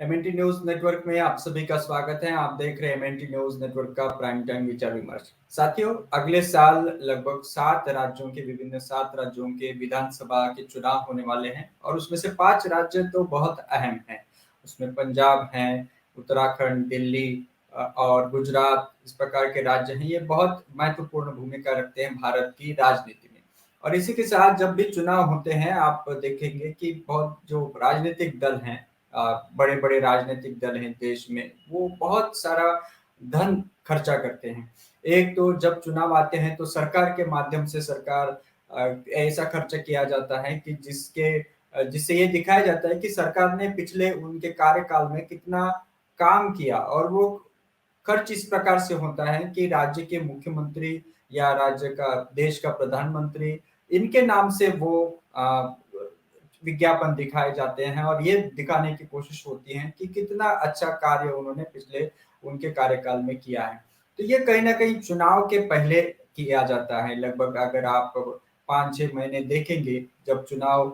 MNT news network में आप सभी का स्वागत है। आप देख रहे हैं एमएनटी न्यूज नेटवर्क का प्राइम टाइम विचार विमर्श। साथियों, अगले साल लगभग 7 राज्यों के विधानसभा के चुनाव होने वाले हैं और उसमें से 5 राज्य तो बहुत अहम हैं। उसमें पंजाब है, उत्तराखंड, दिल्ली और गुजरात, इस प्रकार के राज्य हैं। ये बहुत महत्वपूर्ण भूमिका रखते हैं भारत की राजनीति में। और इसी के साथ जब भी चुनाव होते हैं, आप देखेंगे कि बहुत जो राजनीतिक दल हैं, बड़े बड़े राजनीतिक दल हैं देश में, वो बहुत सारा धन खर्चा करते हैं। एक तो जब चुनाव आते हैं तो सरकार के माध्यम से सरकार ऐसा खर्चा किया जाता है कि जिससे ये दिखाया जाता है कि सरकार ने पिछले उनके कार्यकाल में कितना काम किया। और वो खर्च इस प्रकार से होता है कि राज्य के मुख्यमंत्री या राज्य का देश का प्रधानमंत्री, इनके नाम से वो विज्ञापन दिखाए जाते हैं और ये दिखाने की कोशिश होती है कि कितना अच्छा कार्य उन्होंने पिछले उनके कार्यकाल में किया है। तो ये कहीं ना कहीं चुनाव के पहले किया जाता है। लगभग अगर आप 5-6 महीने देखेंगे, जब चुनाव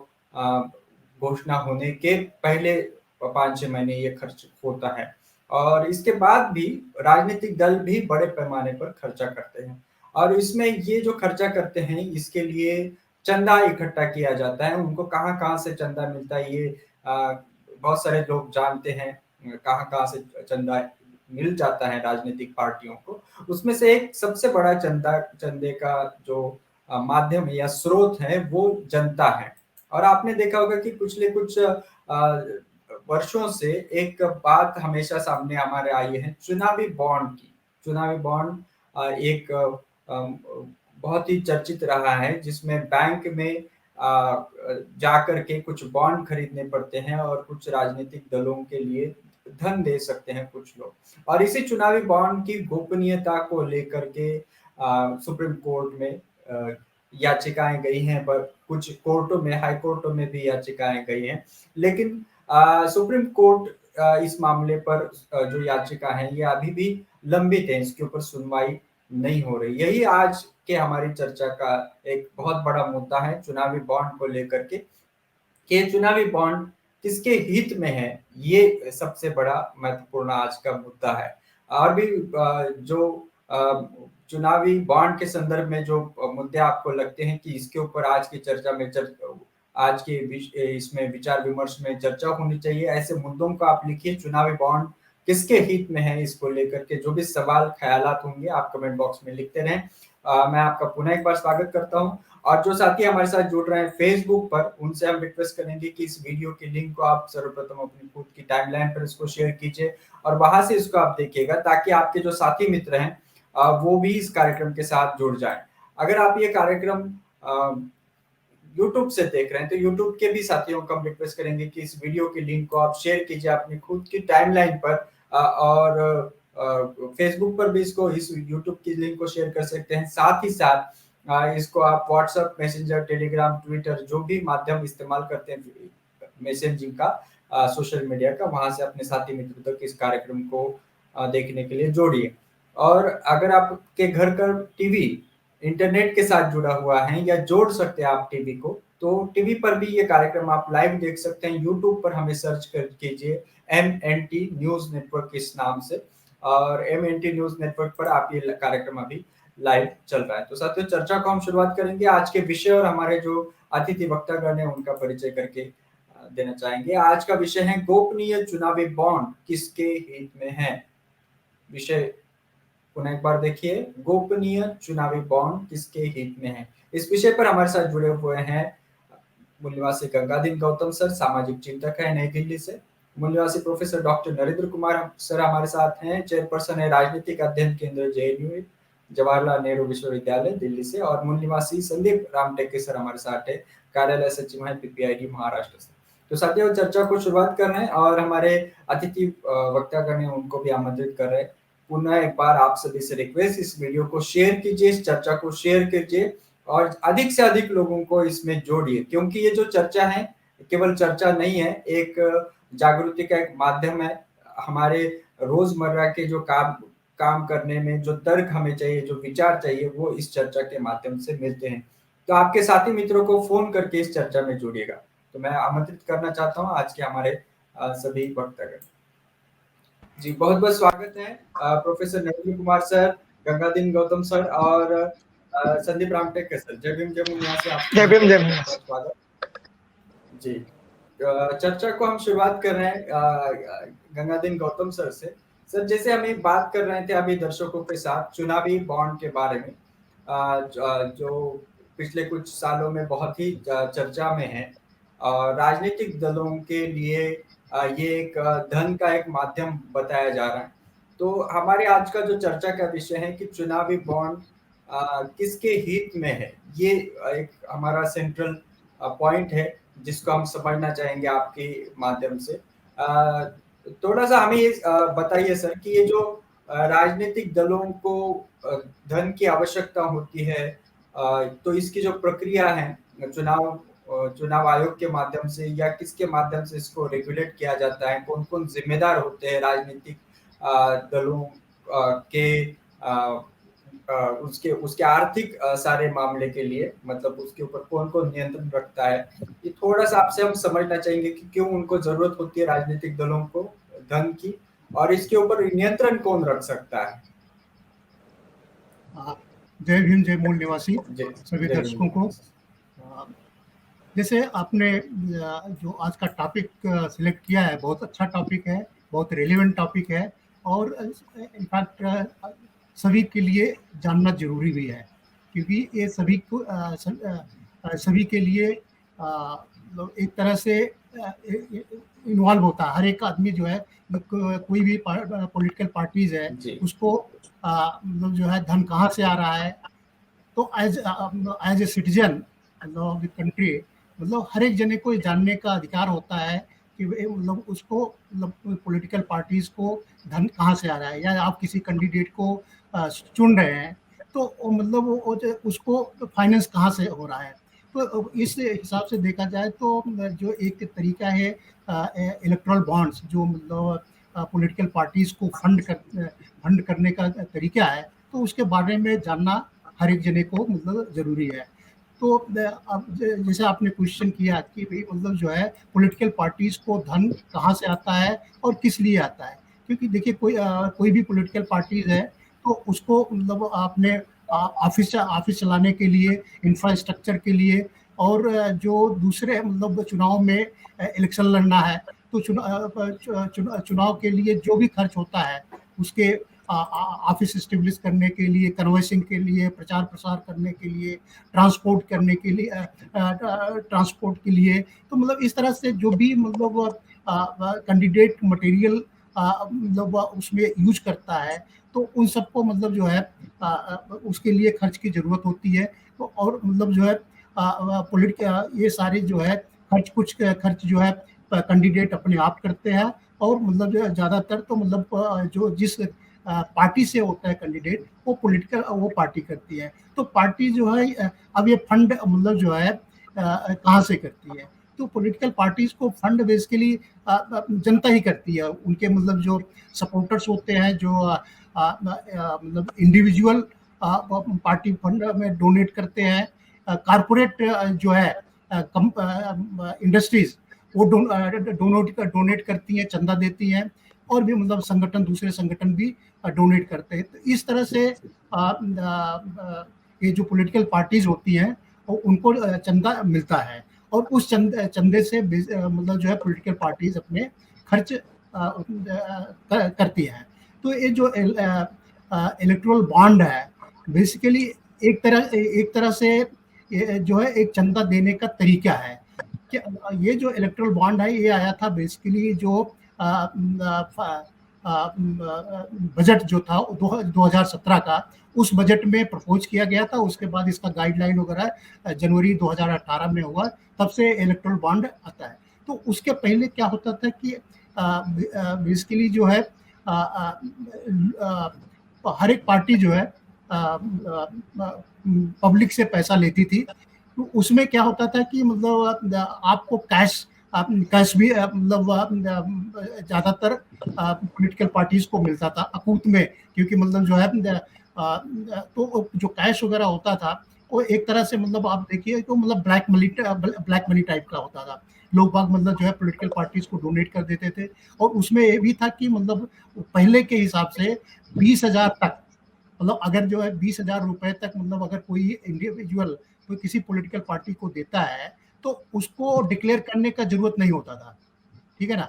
घोषणा होने के पहले 5-6 महीने ये खर्च होता है। और इसके बाद भी राजनीतिक दल भी बड़े पैमाने पर खर्चा करते हैं। और इसमें ये जो खर्चा करते हैं, इसके लिए चंदा इकट्ठा किया जाता है। उनको कहाँ-कहाँ से चंदा मिलता है, ये बहुत सारे लोग जानते हैं। कहाँ-कहाँ से चंदा मिल जाता है राजनीतिक पार्टियों को। उसमें से एक सबसे बड़ा चंदे का जो माध्यम या स्रोत है, वो जनता है। और आपने देखा होगा कि पिछले कुछ वर्षों से एक बात हमेशा सामने हमारे आई है, चुनावी बॉन्ड की। चुनावी बॉन्ड एक बहुत ही चर्चित रहा है, जिसमें बैंक में जाकर के कुछ बॉन्ड खरीदने पड़ते हैं और कुछ राजनीतिक दलों के लिए धन दे सकते हैं कुछ लोग। और इसी चुनावी बॉन्ड की गोपनीयता को लेकर के सुप्रीम कोर्ट में याचिकाएं गई हैं, पर कुछ कोर्टों में, हाई कोर्टों में भी याचिकाएं गई हैं। लेकिन सुप्रीम कोर्ट इस मामले पर जो याचिका है, ये अभी भी लंबित है। इसके ऊपर सुनवाई नहीं हो रही। यही आज के हमारी चर्चा का एक बहुत बड़ा मुद्दा है, चुनावी बॉन्ड को लेकर के, कि चुनावी बॉन्ड किसके हित में है, ये सबसे बड़ा महत्वपूर्ण आज का मुद्दा है। और भी जो चुनावी बॉन्ड के संदर्भ में जो मुद्दे आपको लगते हैं कि इसके ऊपर आज की चर्चा में आज के इसमें विचार विमर्श में चर्चा होनी चाहिए, ऐसे मुद्दों को आप लिखिए। चुनावी बॉन्ड किसके हित में है, इसको लेकर के जो भी सवाल ख्यालात होंगे, आप कमेंट बॉक्स में लिखते रहें। मैं आपका पुनः एक बार स्वागत करता हूं। और जो साथी हमारे साथ जुड़ रहे हैं फेसबुक पर, उनसे हम रिक्वेस्ट करेंगे कि इस वीडियो के लिंक को आप सर्वप्रथम अपनी खुद की टाइमलाइन पर इसको शेयर कीजिए और वहां से इसको आप देखिएगा, ताकि आपके जो साथी मित्र हैं वो भी इस कार्यक्रम के साथ जुड़ जाएं। अगर आप ये कार्यक्रम यूट्यूब से देख रहे हैं तो यूट्यूब के भी साथियों को हम रिक्वेस्ट करेंगे कि इस वीडियो के लिंक को आप शेयर कीजिए अपनी खुद की टाइमलाइन पर। और फेसबुक पर भी इसको, इस यूट्यूब की लिंक को शेयर कर सकते हैं। साथ ही साथ इसको आप व्हाट्सएप, मैसेंजर, टेलीग्राम, ट्विटर, जो भी माध्यम इस्तेमाल करते हैं मैसेजिंग का, सोशल मीडिया का, वहां से अपने साथी मित्रों तक इस कार्यक्रम को देखने के लिए जोड़िए। और अगर आपके घर का टीवी इंटरनेट के साथ जुड़ा हुआ है या जोड़ सकते हैं आप टीवी को, तो टीवी पर भी ये कार्यक्रम आप लाइव देख सकते हैं। यूट्यूब पर हमें सर्च कर कीजिए एमएनटी न्यूज नेटवर्क इस नाम से, और एमएनटी न्यूज नेटवर्क पर आप ये कार्यक्रम अभी लाइव चल रहा है। तो साथियों, चर्चा को हम शुरुआत करेंगे आज के विषय, और हमारे जो अतिथि वक्तागण है उनका परिचय करके देना चाहेंगे। आज का विषय है गोपनीय चुनावी बॉन्ड किसके हित में है। विषय पुनः एक बार देखिए, गोपनीय चुनावी बॉन्ड किसके हित में है। इस विषय पर हमारे साथ जुड़े हुए हैं मूल निवासी गंगाधीन गौतम सर, सामाजिक चिंतक है नई दिल्ली से। मूल निवासी professor doctor Narendra Kumar sir हमारे साथ हैं, चेयरपर्सन है राजनीतिक अध्ययन केंद्र जेएनयू जवाहरलाल नेहरू विश्वविद्यालय दिल्ली से। और मूल निवासी संदीप रामटेके सर हमारे साथ है, कार्यालय सचिव है पीपीआईडी महाराष्ट्र से। तो साथियों, चर्चा को शुरुआत कर रहे हैं और हमारे अतिथि वक्तागण हैं उनको भी आमंत्रित कर रहे हैं। पुनः एक बार आप सभी से रिक्वेस्ट, इस वीडियो को शेयर कीजिए, इस चर्चा को शेयर कीजिए और अधिक से अधिक लोगों को इसमें जोड़िए, क्योंकि ये जो चर्चा है केवल चर्चा नहीं है, एक जागृति का एक माध्यम है। हमारे रोजमर्रा के जो काम करने में जो तर्क हमें चाहिए, जो विचार चाहिए, वो इस चर्चा के माध्यम से मिलते हैं। तो आपके साथी मित्रों को फोन करके इस चर्चा में जुड़िएगा। तो मैं आमंत्रित करना चाहता हूँ आज के हमारे सभी वक्तागण। जी, बहुत बहुत स्वागत है professor Narendra Kumar sir, Gangadeen Gautam sir और संदीप रामटेकर सर। जय भीम जय भीम, यहाँ से आपका जय भीम जय भीम। बहुत बहुत स्वागत। जी, चर्चा को हम शुरुआत कर रहे हैं गंगादीन गौतम सर से। सर, जैसे हम एक बात कर रहे थे अभी दर्शकों के साथ चुनावी बॉन्ड के बारे में, जो पिछले कुछ सालों में बहुत ही चर्चा में है। राजनीतिक दलों के लिए ये एक धन का एक माध्यम बताया जा रहा है। तो हमारे आज का जो चर्चा का विषय है कि चुनावी बॉन्ड किसके हित में है, ये एक हमारा सेंट्रल पॉइंट है जिसको हम समझना चाहेंगे आपके माध्यम से। थोड़ा सा हमें ये बताइए सर कि ये जो राजनीतिक दलों को धन की आवश्यकता होती है, तो इसकी जो प्रक्रिया है चुनाव आयोग के माध्यम से या किसके माध्यम से इसको रेगुलेट किया जाता है, कौन कौन जिम्मेदार होते हैं राजनीतिक दलों के उसके उसके आर्थिक सारे मामले के लिए, मतलब उसके ऊपर कौन कौन नियंत्रण रखता है, ये थोड़ा सा आपसे हम समझना चाहेंगे कि क्यों उनको जरूरत होती है राजनीतिक दलों को धन की, और इसके ऊपर नियंत्रण कौन रख सकता है। जय भीम जय मूल निवासी सभी दर्शकों को। जैसे आपने जो आज का टॉपिक सिलेक्ट किया है, बहुत अच्छा टॉपिक है, बहुत रेलेवेंट टॉपिक है और इनफैक्ट सभी के लिए जानना जरूरी भी है, क्योंकि ये सभी को सभी के लिए एक तरह से इन्वॉल्व होता है। हर एक आदमी जो है, कोई भी पॉलिटिकल पार्टीज है, उसको मतलब जो है धन कहाँ से आ रहा है, तो as a citizen of the country, मतलब हर एक जने को जानने का अधिकार होता है कि मतलब उसको, मतलब पॉलिटिकल पार्टीज को धन कहाँ से आ रहा है, या आप किसी कैंडिडेट को चुन रहे हैं तो मतलब उसको तो कहाँ से हो रहा है। तो इस हिसाब से देखा जाए तो जो एक तरीका है इलेक्टोरल बॉन्ड्स, जो मतलब पॉलिटिकल पार्टीज को फंड करने का तरीका है, तो उसके बारे में जानना हर एक जने को मतलब जरूरी है। तो अब जैसे आपने क्वेश्चन किया कि भाई मतलब जो है पॉलिटिकल पार्टीज को धन कहाँ से आता है और किस लिए आता है, क्योंकि देखिए कोई भी पॉलिटिकल पार्टीज है तो उसको मतलब आपने ऑफिस चलाने के लिए, इंफ्रास्ट्रक्चर के लिए, और जो दूसरे मतलब चुनाव में इलेक्शन लड़ना है तो चुनाव के लिए जो भी खर्च होता है, उसके ऑफिस एस्टेब्लिश करने के लिए, कन्वेंसिंग के लिए, प्रचार प्रसार करने के लिए, ट्रांसपोर्ट करने के लिए, ट्रांसपोर्ट के लिए, तो मतलब इस तरह से जो भी मतलब कैंडिडेट मटेरियल मतलब उसमें यूज करता है, तो उन सबको मतलब जो है उसके लिए खर्च की जरूरत होती है। तो और मतलब जो है ये सारे जो है कुछ खर्च जो है कैंडिडेट अपने आप करते हैं, और मतलब जो है ज्यादातर तो मतलब जो जिस पार्टी से होता है कैंडिडेट, वो पार्टी करती है। तो पार्टी जो है अब ये फंड मतलब जो है कहाँ से करती है, तो पॉलिटिकल पार्टीज को फंड बेसिकली जनता ही करती है। उनके मतलब जो सपोर्टर्स होते हैं, जो मतलब इंडिविजुअल पार्टी फंड में डोनेट करते हैं, कारपोरेट जो है इंडस्ट्रीज वो डोनेट करती हैं, चंदा देती हैं, और भी मतलब दूसरे संगठन भी डोनेट करते हैं। तो इस तरह से ये जो पॉलिटिकल पार्टीज होती हैं उनको चंदा मिलता है, और उस चंदे से मतलब जो है पॉलिटिकल पार्टीज अपने खर्च करती हैं। तो ये जो इलेक्टोरल बॉन्ड है, बेसिकली एक तरह से जो है एक चंदा देने का तरीका है। ये जो इलेक्टोरल बॉन्ड है, ये आया था बेसिकली जो बजट जो था 2017 का, उस बजट में प्रपोज किया गया था। उसके बाद इसका गाइडलाइन वगैरह जनवरी 2018 में हुआ, तब से इलेक्टोरल बॉन्ड आता है। तो उसके पहले क्या होता था कि बेसिकली जो है हर एक पार्टी जो है पब्लिक से पैसा लेती थी। तो उसमें क्या होता था कि मतलब आपको कैश भी मतलब ज्यादातर पॉलिटिकल पार्टीज को मिलता था अकूत में, क्योंकि मतलब जो है तो जो कैश वगैरह होता था वो एक तरह से मतलब आप देखिए तो मतलब ब्लैक मनी टाइप का होता था। लोग बाग मतलब जो है पॉलिटिकल पार्टीज को डोनेट कर देते थे, और उसमें ये भी था कि मतलब पहले के हिसाब से 20,000 तक, मतलब अगर जो है 20,000 रुपए तक, मतलब अगर कोई इंडिविजुअल कोई किसी पॉलिटिकल पार्टी को देता है तो उसको डिक्लेयर करने का जरूरत नहीं होता था, ठीक है ना।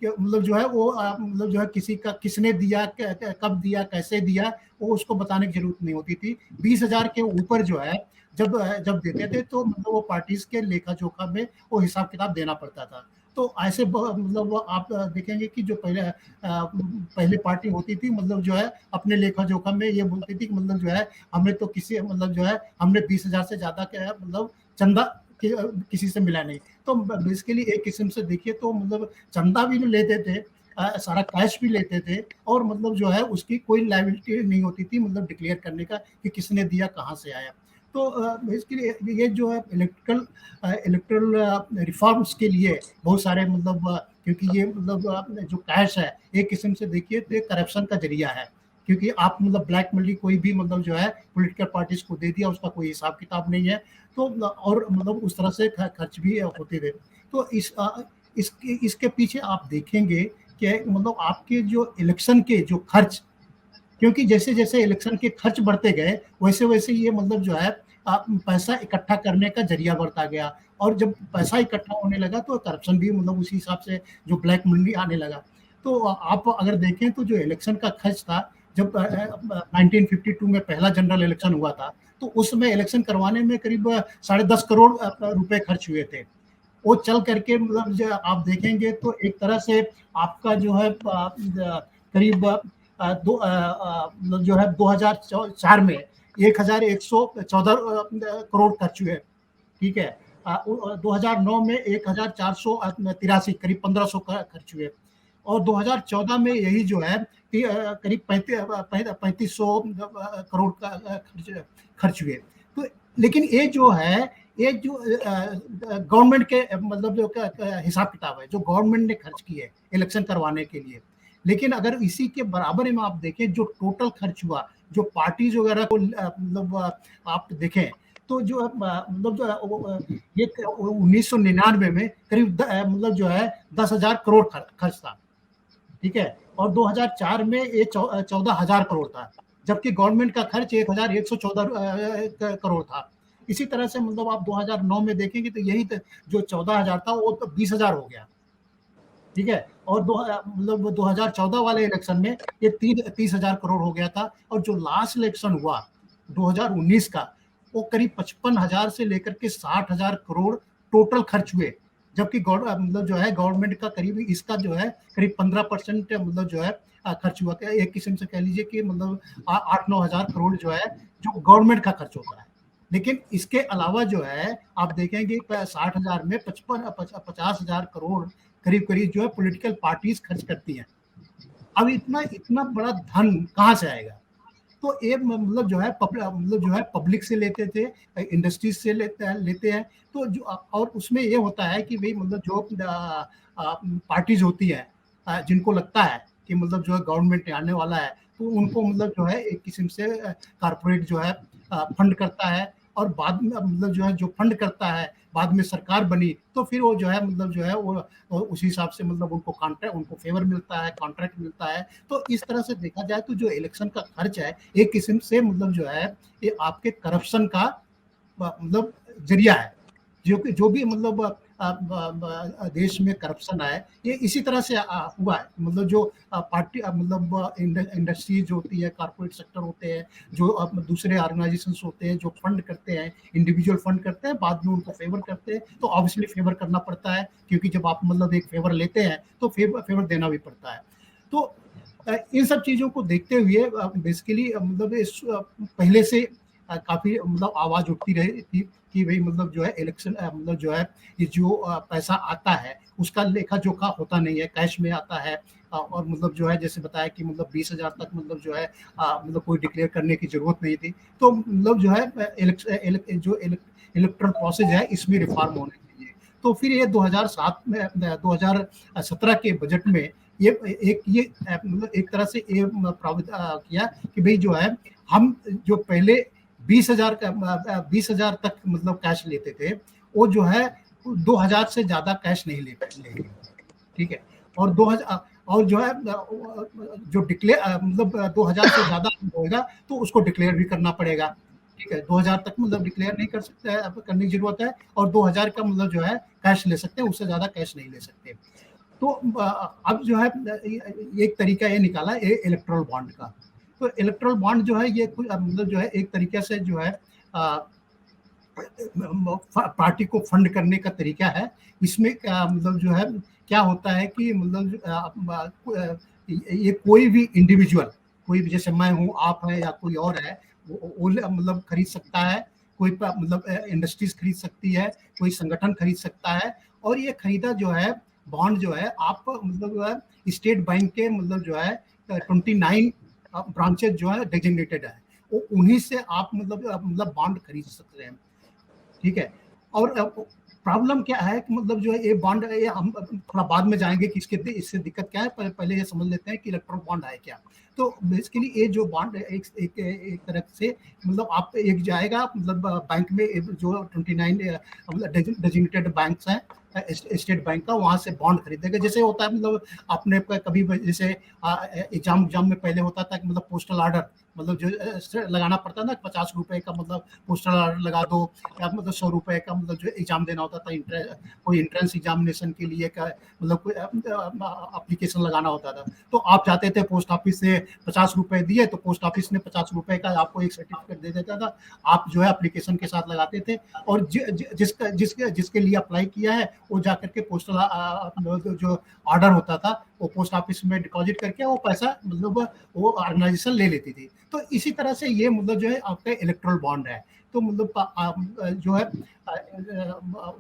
मतलब जो है वो मतलब जो है किसी का किसने दिया, कब दिया, कैसे दिया, वो उसको बताने की जरूरत नहीं होती थी। 20,000 के ऊपर जो है जब जब देते थे तो मतलब वो पार्टीज के लेखा जोखा में वो हिसाब किताब देना पड़ता था। तो ऐसे मतलब वो आप देखेंगे कि जो पहले पार्टी होती थी, मतलब जो है अपने लेखा जोखा में ये बोलती थी कि मतलब जो है हमें तो किसी मतलब जो है हमने 20,000 से ज्यादा क्या है मतलब चंदा किसी से मिला नहीं। तो बेसिकली एक किस्म से देखिए तो मतलब चंदा भी लेते थे, सारा कैश भी लेते थे, और मतलब जो है उसकी कोई लायबिलिटी नहीं होती थी मतलब डिक्लेयर करने का कि किसने दिया, कहाँ से आया। तो बेसिकली ये जो है इलेक्ट्रल रिफॉर्म्स के लिए बहुत सारे मतलब क्योंकि ये मतलब जो कैश है एक किस्म से देखिए तो करप्शन का जरिया है, क्योंकि आप मतलब ब्लैक मनी कोई भी मतलब जो है पॉलिटिकल पार्टीज को दे दिया, उसका कोई हिसाब किताब नहीं है, तो और मतलब उस तरह से खर्च भी होते थे। तो इसके पीछे आप देखेंगे कि मतलब आपके जो इलेक्शन के जो खर्च, क्योंकि जैसे जैसे इलेक्शन के खर्च बढ़ते गए वैसे वैसे ये मतलब जो है पैसा इकट्ठा करने का जरिया बढ़ता गया, और जब पैसा इकट्ठा होने लगा तो करप्शन भी मतलब उसी हिसाब से जो ब्लैक मनी आने लगा। तो आप अगर देखें तो जो इलेक्शन का खर्च था, जब 1952 में पहला जनरल इलेक्शन हुआ था तो उसमें इलेक्शन करवाने में करीब 10.5 करोड़ रुपए खर्च हुए थे। वो चल करके मतलब आप देखेंगे तो एक तरह से आपका जो है करीब मतलब जो है 2004 में 1,114 करोड़ खर्च हुए, ठीक है। 2009 में 1,483 करीब 1,500 खर्च हुए, और 2014 में यही जो है करीब 3500 करोड़ का खर्च हुए। तो लेकिन ये जो है ये जो गवर्नमेंट के मतलब जो हिसाब किताब है जो गवर्नमेंट ने खर्च की है इलेक्शन करवाने के लिए, लेकिन अगर इसी के बराबर में आप देखें जो टोटल खर्च हुआ जो पार्टीज वगैरह को मतलब आप देखें तो जो मतलब जो ये 1999 में करीब मतलब जो है 10,000 करोड़ खर्च था, ठीक है। और 2004 में ये 14,000 करोड़ था, जबकि गवर्नमेंट का खर्च 1,114 करोड़ था। इसी तरह से मतलब आप 2009 में देखेंगे तो यही जो 14,000 था वो तो 20,000 हो गया, ठीक है। और मतलब 2014 वाले इलेक्शन में ये 30,000 करोड़ हो गया था, और जो लास्ट इलेक्शन हुआ 2019 का वो करीब 55,000 से लेकर के 60,000 करोड़ टोटल खर्च हुए, जबकि मतलब जो है गवर्नमेंट का करीब इसका जो है करीब 15% मतलब जो है खर्च हुआ। एक किस्म से कह लीजिए कि मतलब 8-9 हजार करोड़ जो है जो गवर्नमेंट का खर्च होता है। लेकिन इसके अलावा जो है आप देखेंगे 60,000 में 50,000 करोड़ करीब करीब जो है पॉलिटिकल पार्टीज खर्च करती हैं। अब इतना इतना बड़ा धन कहाँ से आएगा? तो ये मतलब जो है मतलब जो है पब्लिक से लेते थे, इंडस्ट्रीज से लेते हैं। तो जो और उसमें ये होता है कि भाई मतलब जो पार्टीज होती है जिनको लगता है कि मतलब जो है गवर्नमेंट आने वाला है तो उनको मतलब जो है एक किस्म से कारपोरेट जो है फंड करता है, और बाद में मतलब जो है जो फंड करता है बाद में सरकार बनी तो फिर वो जो है मतलब जो है वो उसी हिसाब से मतलब उनको कॉन्ट्रैक्ट उनको फेवर मिलता है, कॉन्ट्रैक्ट मिलता है। तो इस तरह से देखा जाए तो जो इलेक्शन का खर्च है एक किस्म से मतलब जो है ये आपके करप्शन का मतलब जरिया है। जो भी मतलब देश में करप्शन है ये इसी तरह से हुआ है। मतलब जो पार्टी मतलब इंडस्ट्रीज होती है, कॉर्पोरेट सेक्टर होते हैं, जो दूसरे ऑर्गेनाइजेशंस होते हैं जो फंड करते हैं, इंडिविजुअल फंड करते हैं, बाद में उनको फेवर करते हैं। तो ऑब्वियसली फेवर करना पड़ता है क्योंकि जब आप मतलब एक फेवर लेते हैं तो फेवर देना भी पड़ता है। तो इन सब चीज़ों को देखते हुए बेसिकली मतलब पहले से काफ़ी मतलब आवाज़ उठती रही थी कि भाई मतलब जो है इलेक्शन मतलब जो है ये जो पैसा आता है उसका लेखा जोखा होता नहीं है, कैश में आता है। और मतलब जो है जैसे बताया कि मतलब 20,000 तक मतलब जो है मतलब कोई डिक्लेयर करने की जरूरत नहीं थी। तो मतलब जो है जो इलेक्ट्रल प्रोसेस है इसमें रिफॉर्म होने चाहिए। तो फिर ये 2007 में 2017 के बजट में ये मतलब एक तरह से ये प्रावधान किया कि भाई जो है हम जो पहले 20,000 तक मतलब कैश लेते थे, वो जो है 2,000 से ज्यादा कैश नहीं लेंगे। ठीक है। और 2000 और जो है जो डिक्लेयर मतलब 2000 से ज्यादा होगा तो उसको डिक्लेयर भी करना पड़ेगा। ठीक है, 2000 तक मतलब डिक्लेयर नहीं कर सकते, करने की जरूरत है, और 2000 का मतलब जो है कैश ले सकते हैं, उससे ज्यादा कैश नहीं ले सकते। तो अब जो है एक तरीका ये निकाला इलेक्ट्रल बॉन्ड का। तो इलेक्ट्रल बॉन्ड जो है ये मतलब जो है एक तरीके से जो है पार्टी को फंड करने का तरीका है। इसमें मतलब जो है क्या होता है कि मतलब ये कोई भी इंडिविजुअल, कोई भी, जैसे मैं हूँ, आप है, या कोई और है, वो मतलब खरीद सकता है, कोई मतलब इंडस्ट्रीज खरीद सकती है, कोई संगठन खरीद सकता है। और ये खरीदा जो है बॉन्ड जो है आप मतलब जो है स्टेट बैंक के मतलब जो है 29 ब्रांचेज जो है डेजिग्नेटेड है, वो उन्हीं से आप मतलब बॉन्ड खरीद सकते हैं। ठीक है। और प्रॉब्लम क्या है कि मतलब जो है ये बॉन्ड, ये हम थोड़ा बाद में जाएंगे कि इससे दिक्कत क्या है, पहले ये समझ लेते हैं कि इलेक्ट्रल बॉन्ड है क्या। तो बेसिकली ये जो बॉन्ड एक तरह से मतलब आप एक जाएगा मतलब बैंक में जो 29 डेजिग्नेटेड बैंक्स हैं स्टेट बैंक का, वहां से बॉन्ड खरीदेगा। जैसे होता है मतलब आपने कभी जैसे एग्जाम में पहले होता था कि मतलब पोस्टल ऑर्डर मतलब जो लगाना पड़ता ना, 50 रुपए का मतलब पोस्टल ऑर्डर लगा दो, या मतलब 100 रुपए का मतलब जो एग्जाम देना होता था, कोई एंट्रेंस एग्जामिनेशन के लिए का मतलब कोई एप्लीकेशन लगाना होता था। तो आप जाते थे पोस्ट ऑफिस से, 50 रुपए दिए तो पोस्ट ऑफिस ने 50 रुपए का आपको एक सर्टिफिकेट दे देता था, आप जो है एप्लीकेशन के साथ लगाते थे, और जिसके लिए अप्लाई किया है वो जाकर के पोस्टल जो ऑर्डर होता था वो पोस्ट ऑफिस में डिपॉजिट करके वो पैसा मतलब वो ऑर्गेनाइजेशन ले लेती थी। तो इसी तरह से ये मतलब जो है आपका इलेक्ट्रल बॉन्ड है। तो मतलब जो है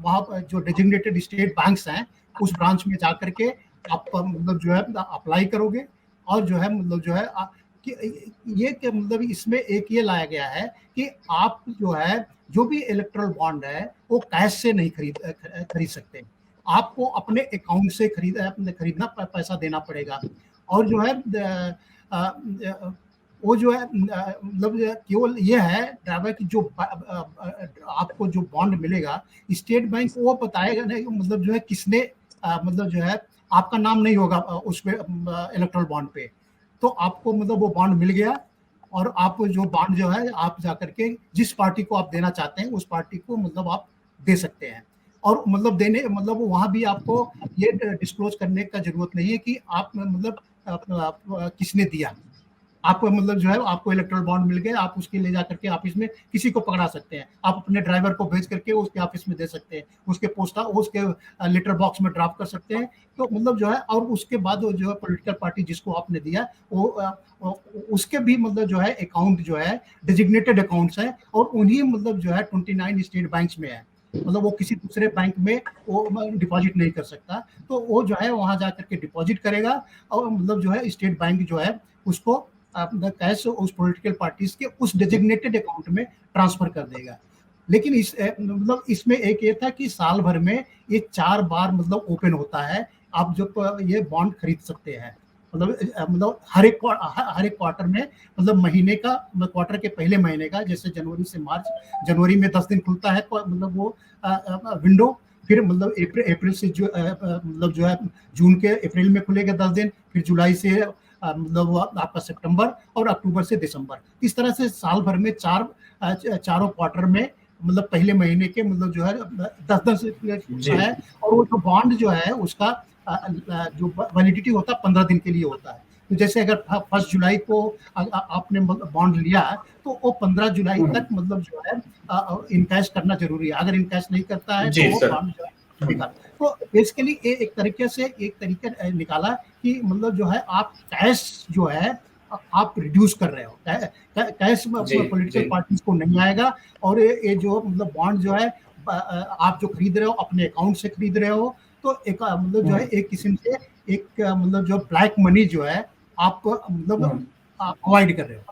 वहाँ जो डेजिग्नेटेड स्टेट बैंक्स हैं उस ब्रांच में जाकर के आप मतलब जो है अप्लाई करोगे, और जो है मतलब जो है कि ये मतलब इसमें एक ये लाया गया है कि आप जो है जो भी इलेक्ट्रल बॉन्ड है वो कैश से नहीं खरीद सकते, आपको अपने अकाउंट से खरीदना पैसा देना पड़ेगा। और जो है वो जो है मतलब केवल ये है ड्राइवर की जो आपको जो बॉन्ड मिलेगा स्टेट बैंक वो बताएगा नहीं मतलब जो है किसने मतलब जो है आपका नाम नहीं होगा उस पे इलेक्ट्रल बॉन्ड पे। तो आपको मतलब वो बॉन्ड मिल गया, और आप जो बॉन्ड जो है आप जाकर के जिस पार्टी को आप देना चाहते हैं उस पार्टी को मतलब आप दे सकते हैं। और मतलब देने मतलब वहां भी आपको ये डिस्क्लोज करने का जरूरत नहीं है कि आप मतलब किसने दिया। आपको मतलब जो है आपको इलेक्ट्रल बॉन्ड मिल गया, आप उसके ले जा करके ऑफिस में किसी को पकड़ा सकते हैं, आप अपने ड्राइवर को भेज करके उसके ऑफिस में दे सकते हैं, उसके लेटर बॉक्स में ड्रॉप कर सकते हैं। तो मतलब जो है और उसके बाद जो है पॉलिटिकल पार्टी जिसको आपने दिया वो उसके भी मतलब जो है अकाउंट जो है डेजिग्नेटेड अकाउंट्स है, और उन्हीं मतलब जो है 29 स्टेट बैंक्स में है, मतलब वो किसी दूसरे बैंक में वो डिपॉजिट नहीं कर सकता। तो वो जो है वहां जाकर के डिपॉजिट करेगा, और मतलब जो है स्टेट बैंक जो है उसको कैश उस पॉलिटिकल पार्टीज के उस डेजिग्नेटेड अकाउंट में ट्रांसफर कर देगा। लेकिन इस मतलब इसमें एक ये था कि साल भर में ये 4 बार मतलब ओपन होता है, आप जो ये बॉन्ड खरीद सकते हैं। मतलब हर एक क्वार्टर में मतलब महीने का क्वार्टर के पहले महीने का, जैसे जनवरी से मार्च, जनवरी में 10 दिन खुलता है मतलब वो विंडो, फिर मतलब अप्रैल से जो मतलब जो है जून के अप्रैल में खुलेगा 10 दिन, फिर जुलाई से मतलब आपका सितंबर, और अक्टूबर से दिसंबर। इस तरह से साल भर में चारों क्वार्टर में मतलब पहले महीने के मतलब जो है 10-10 खुलता है। और वो जो बॉन्ड जो है उसका जो वैलिडिटी होता है 15 दिन के लिए होता है। तो जैसे अगर 1 जुलाई को आपने बॉन्ड लिया तो वो 15 जुलाई तक मतलब जो है इनकैश करना जरूरी है, अगर इनकैश नहीं करता है तो वो बॉन्ड जो है बेकार। तो बेसिकली एक तरीका निकाला कि मतलब जो है आप कैश जो है आप रिड्यूस कर रहे हो, कैश में पॉलिटिकल पार्टीज को नहीं आएगा, और ये जो मतलब बॉन्ड जो है आप जो खरीद रहे हो अपने अकाउंट से खरीद रहे हो, तो एक मतलब जो है एक किस्म से एक मतलब जो ब्लैक मनी जो है आप मतलब अवॉइड कर रहे हो।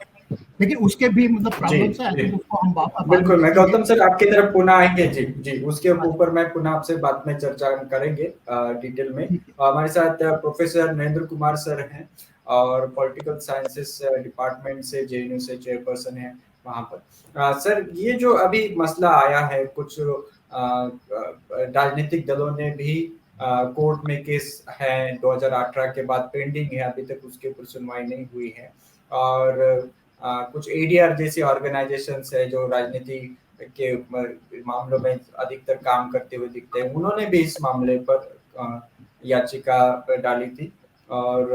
लेकिन उसके भी मतलब प्रॉब्लम्स है, उसको हम बिल्कुल, मैं गौतम सर आपकी तरफ पुनः आएंगे। जी जी, उसके ऊपर मैं पुनः आपसे बाद में चर्चा करेंगे डिटेल में। हमारे साथ प्रोफेसर नरेंद्र कुमार सर हैं और पॉलिटिकल साइंसेस डिपार्टमेंट से जेएनयू से चेयरपर्सन हैं, वहाँ पर। सर, ये जो अभी मसला आया है, कुछ राजनीतिक दलों ने भी कोर्ट में केस है 2018 के बाद पेंडिंग है, अभी तक उसके ऊपर सुनवाई नहीं हुई है। और कुछ एडीआर जैसी ऑर्गेनाइजेशंस है जो राजनीति के मामलों में अधिकतर काम करते हुए दिखते हैं, उन्होंने भी इस मामले पर याचिका डाली थी। और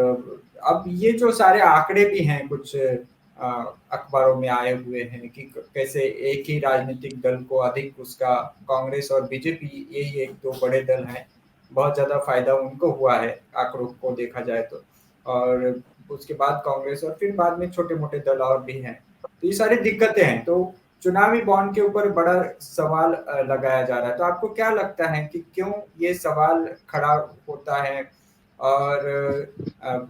अब ये जो सारे आंकड़े भी हैं कुछ अखबारों में आए हुए हैं कि कैसे एक ही राजनीतिक दल को अधिक उसका, कांग्रेस और बीजेपी यही एक दो बड़े दल हैं, बहुत ज्यादा फायदा उनको हुआ है आंकड़ों को देखा जाए तो। और उसके बाद कांग्रेस और फिर बाद में छोटे मोटे दल और भी हैं। तो ये सारी दिक्कतें हैं, तो चुनावी बॉन्ड के ऊपर बड़ा सवाल लगाया जा रहा है। तो आपको क्या लगता है कि क्यों ये सवाल खड़ा होता है? और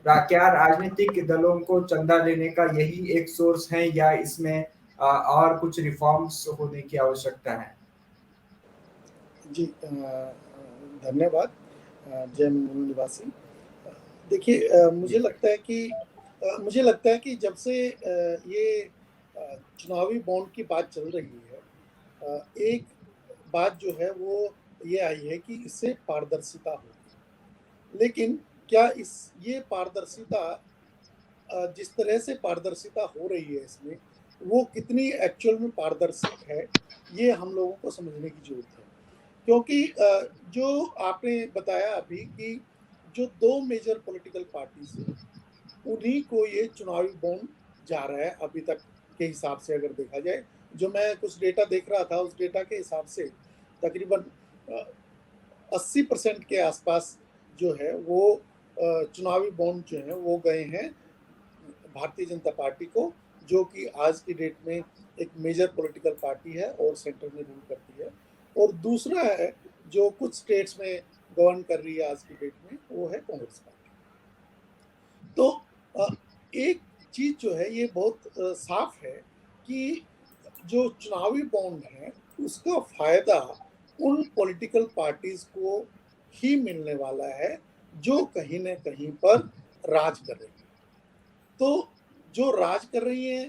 क्या राजनीतिक दलों को चंदा लेने का यही एक सोर्स है, या इसमें और कुछ रिफॉर्म्स होने की आवश्यकता है? जी, धन्यवाद। जय मूल निवासी। देखिए, जी सर। मुझे लगता है कि जब से ये चुनावी बॉन्ड की बात चल रही है, एक बात जो है वो ये आई है कि इससे पारदर्शिता होगी। लेकिन क्या इस ये पारदर्शिता, जिस तरह से पारदर्शिता हो रही है इसमें, वो कितनी एक्चुअल में पारदर्शी है, ये हम लोगों को समझने की जरूरत है। क्योंकि जो आपने बताया अभी कि जो दो मेजर पॉलिटिकल पार्टीज हैं, उन्हीं को ये चुनावी बॉन्ड जा रहा है अभी तक के हिसाब से। अगर देखा जाए, जो मैं कुछ डेटा देख रहा था, उस डेटा के हिसाब से तकरीबन 80% के आसपास जो है वो चुनावी बॉन्ड जो है वो गए हैं भारतीय जनता पार्टी को, जो कि आज की डेट में एक मेजर पॉलिटिकल पार्टी है और सेंटर में रूल करती है। और दूसरा है जो कुछ स्टेट्स में गवर्न कर रही है आज की डेट में, वो है कांग्रेस पार्टी। तो एक चीज जो है ये बहुत साफ है कि जो चुनावी बॉन्ड है उसका फायदा उन पॉलिटिकल पार्टीज को ही मिलने वाला है जो कहीं ना कहीं पर राज कर रही है। तो जो राज कर रही है,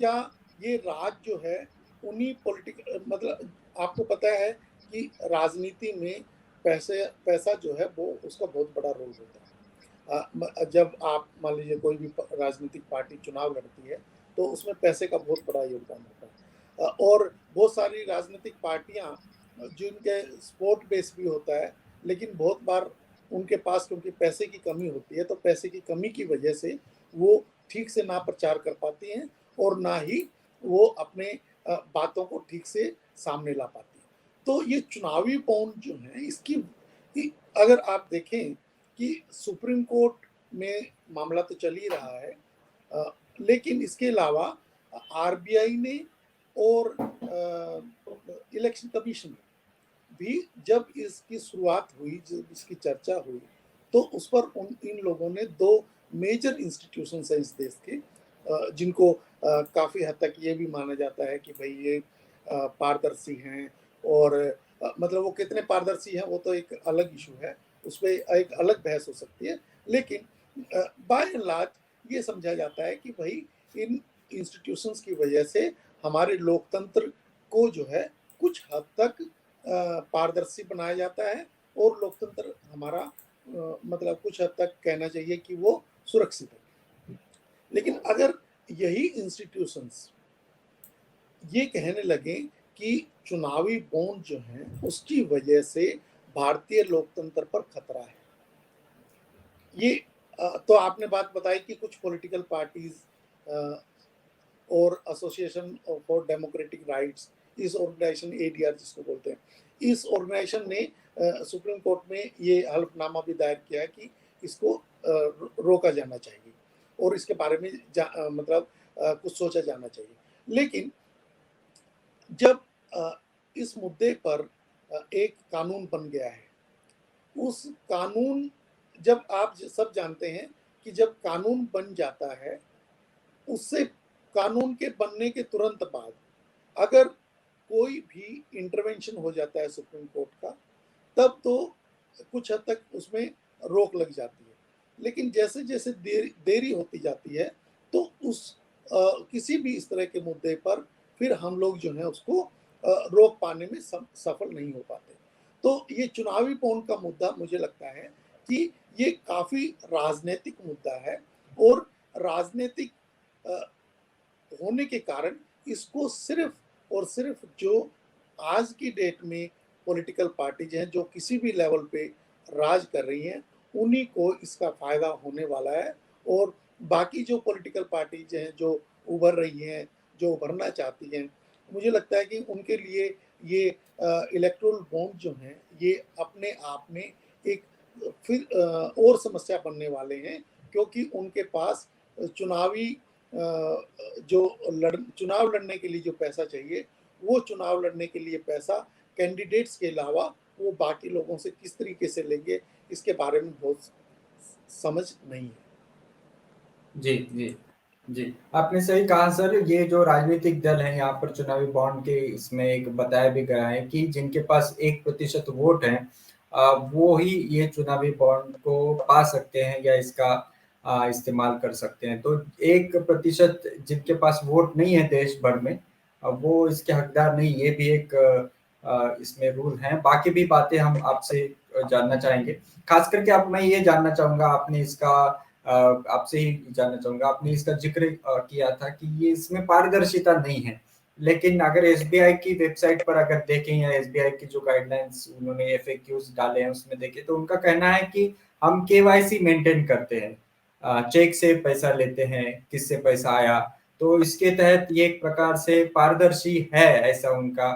क्या ये राज जो है उन्हीं पॉलिटिकल, मतलब आपको पता है कि राजनीति में पैसा जो है वो उसका बहुत बड़ा रोल होता है। जब आप मान लीजिए कोई भी राजनीतिक पार्टी चुनाव लड़ती है तो उसमें पैसे का बहुत बड़ा योगदान होता है। और बहुत सारी राजनीतिक पार्टियां जिनके स्पोर्ट बेस भी होता है, लेकिन बहुत बार उनके पास क्योंकि पैसे की कमी होती है, तो पैसे की कमी की वजह से वो ठीक से ना प्रचार कर पाती हैं और ना ही वो अपने बातों को ठीक से सामने ला पाती है। तो ये चुनावी बॉन्ड जो है इसकी अगर आप देखें कि सुप्रीम कोर्ट में मामला तो चल ही रहा है, लेकिन इसके अलावा आरबीआई ने और इलेक्शन कमीशन भी जब इसकी शुरुआत हुई, जब इसकी चर्चा हुई, तो उस पर इन लोगों ने दो मेजर इंस्टीट्यूशन है इस देश के, जिनको काफ़ी हद तक ये भी माना जाता है कि भाई ये पारदर्शी हैं। और मतलब वो कितने पारदर्शी हैं वो तो एक अलग इशू है, उस पर एक अलग बहस हो सकती है। लेकिन बाय एंड लार्ज ये समझा जाता है कि भाई इन इंस्टीट्यूशंस की वजह से हमारे लोकतंत्र को जो है कुछ हद तक पारदर्शी बनाया जाता है, और लोकतंत्र हमारा मतलब कुछ हद तक कहना चाहिए कि वो सुरक्षित है। लेकिन अगर यही इंस्टीट्यूशंस ये कहने लगे कि चुनावी बॉन्ड जो है उसकी वजह से भारतीय लोकतंत्र पर खतरा है, ये तो आपने बात बताई कि कुछ पॉलिटिकल पार्टीज और एसोसिएशन फॉर डेमोक्रेटिक राइट्स, इस ऑर्गेनाइजेशन एडीआर जिसको बोलते हैं, इस ऑर्गेनाइजेशन ने सुप्रीम कोर्ट में ये हल्फनामा भी दायर किया कि इसको रोका जाना चाहिए और इसके बारे में मतलब कुछ सोचा जाना चाहिए। लेकिन जब इस मुद्दे पर एक कानून बन गया है, उस कानून, जब आप सब जानते हैं कि जब कानून बन जाता है, उससे कानून के बनने के तुरंत बाद अगर कोई भी इंटरवेंशन हो जाता है सुप्रीम कोर्ट का, तब तो कुछ हद तक उसमें रोक लग जाती है। लेकिन जैसे जैसे देरी होती जाती है, तो उस किसी भी इस तरह के मुद्दे पर फिर हम लोग जो है उसको रोक पाने में सफल नहीं हो पाते। तो ये चुनावी बॉन्ड का मुद्दा मुझे लगता है कि ये काफी राजनीतिक मुद्दा है, और राजनीतिक होने के कारण इसको सिर्फ और सिर्फ जो आज की डेट में पॉलिटिकल पार्टीज हैं जो किसी भी लेवल पे राज कर रही हैं, उन्हीं को इसका फायदा होने वाला है। और बाकी जो पॉलिटिकल पार्टीज हैं जो उभर रही हैं, जो उभरना चाहती हैं, मुझे लगता है कि उनके लिए ये इलेक्टोरल बॉन्ड जो हैं ये अपने आप में एक फिर और समस्या बनने वाले हैं, क्योंकि उनके पास चुनावी चुनाव लड़ने के लिए जो पैसा चाहिए, वो चुनाव लड़ने के लिए पैसा कैंडिडेट्स के अलावा वो बाकी लोगों से किस तरीके से लेंगे, इसके बारे में बहुत समझ नहीं है। जी जी जी, आपने सही कहा सर। ये जो राजनीतिक दल है यहाँ पर चुनावी बॉन्ड के इसमें एक बताया भी गया है कि जिनके पास 1% वोट है वो ही ये चुनावी बॉन्ड को पा सकते हैं या इसका इस्तेमाल कर सकते हैं। तो 1% जिनके पास वोट नहीं है देश भर में वो इसके हकदार नहीं। ये भी एक इसमें रूल है। बाकी भी बातें हम आपसे जानना चाहेंगे। खास करके आप मैं ये जानना चाहूंगा, आपने इसका आपसे ही जानना चाहूंगा, आपने इसका जिक्र किया था कि ये इसमें पारदर्शिता नहीं है, लेकिन अगर एसबीआई की वेबसाइट पर अगर देखें या एसबीआई की जो गाइडलाइंस उन्होंने एफएक्यूज डाले हैं उसमें देखें तो उनका कहना है कि हम केवाईसी मेंटेन करते हैं, चेक से पैसा लेते हैं, किससे पैसा आया, तो इसके तहत ये एक प्रकार से पारदर्शी है, ऐसा उनका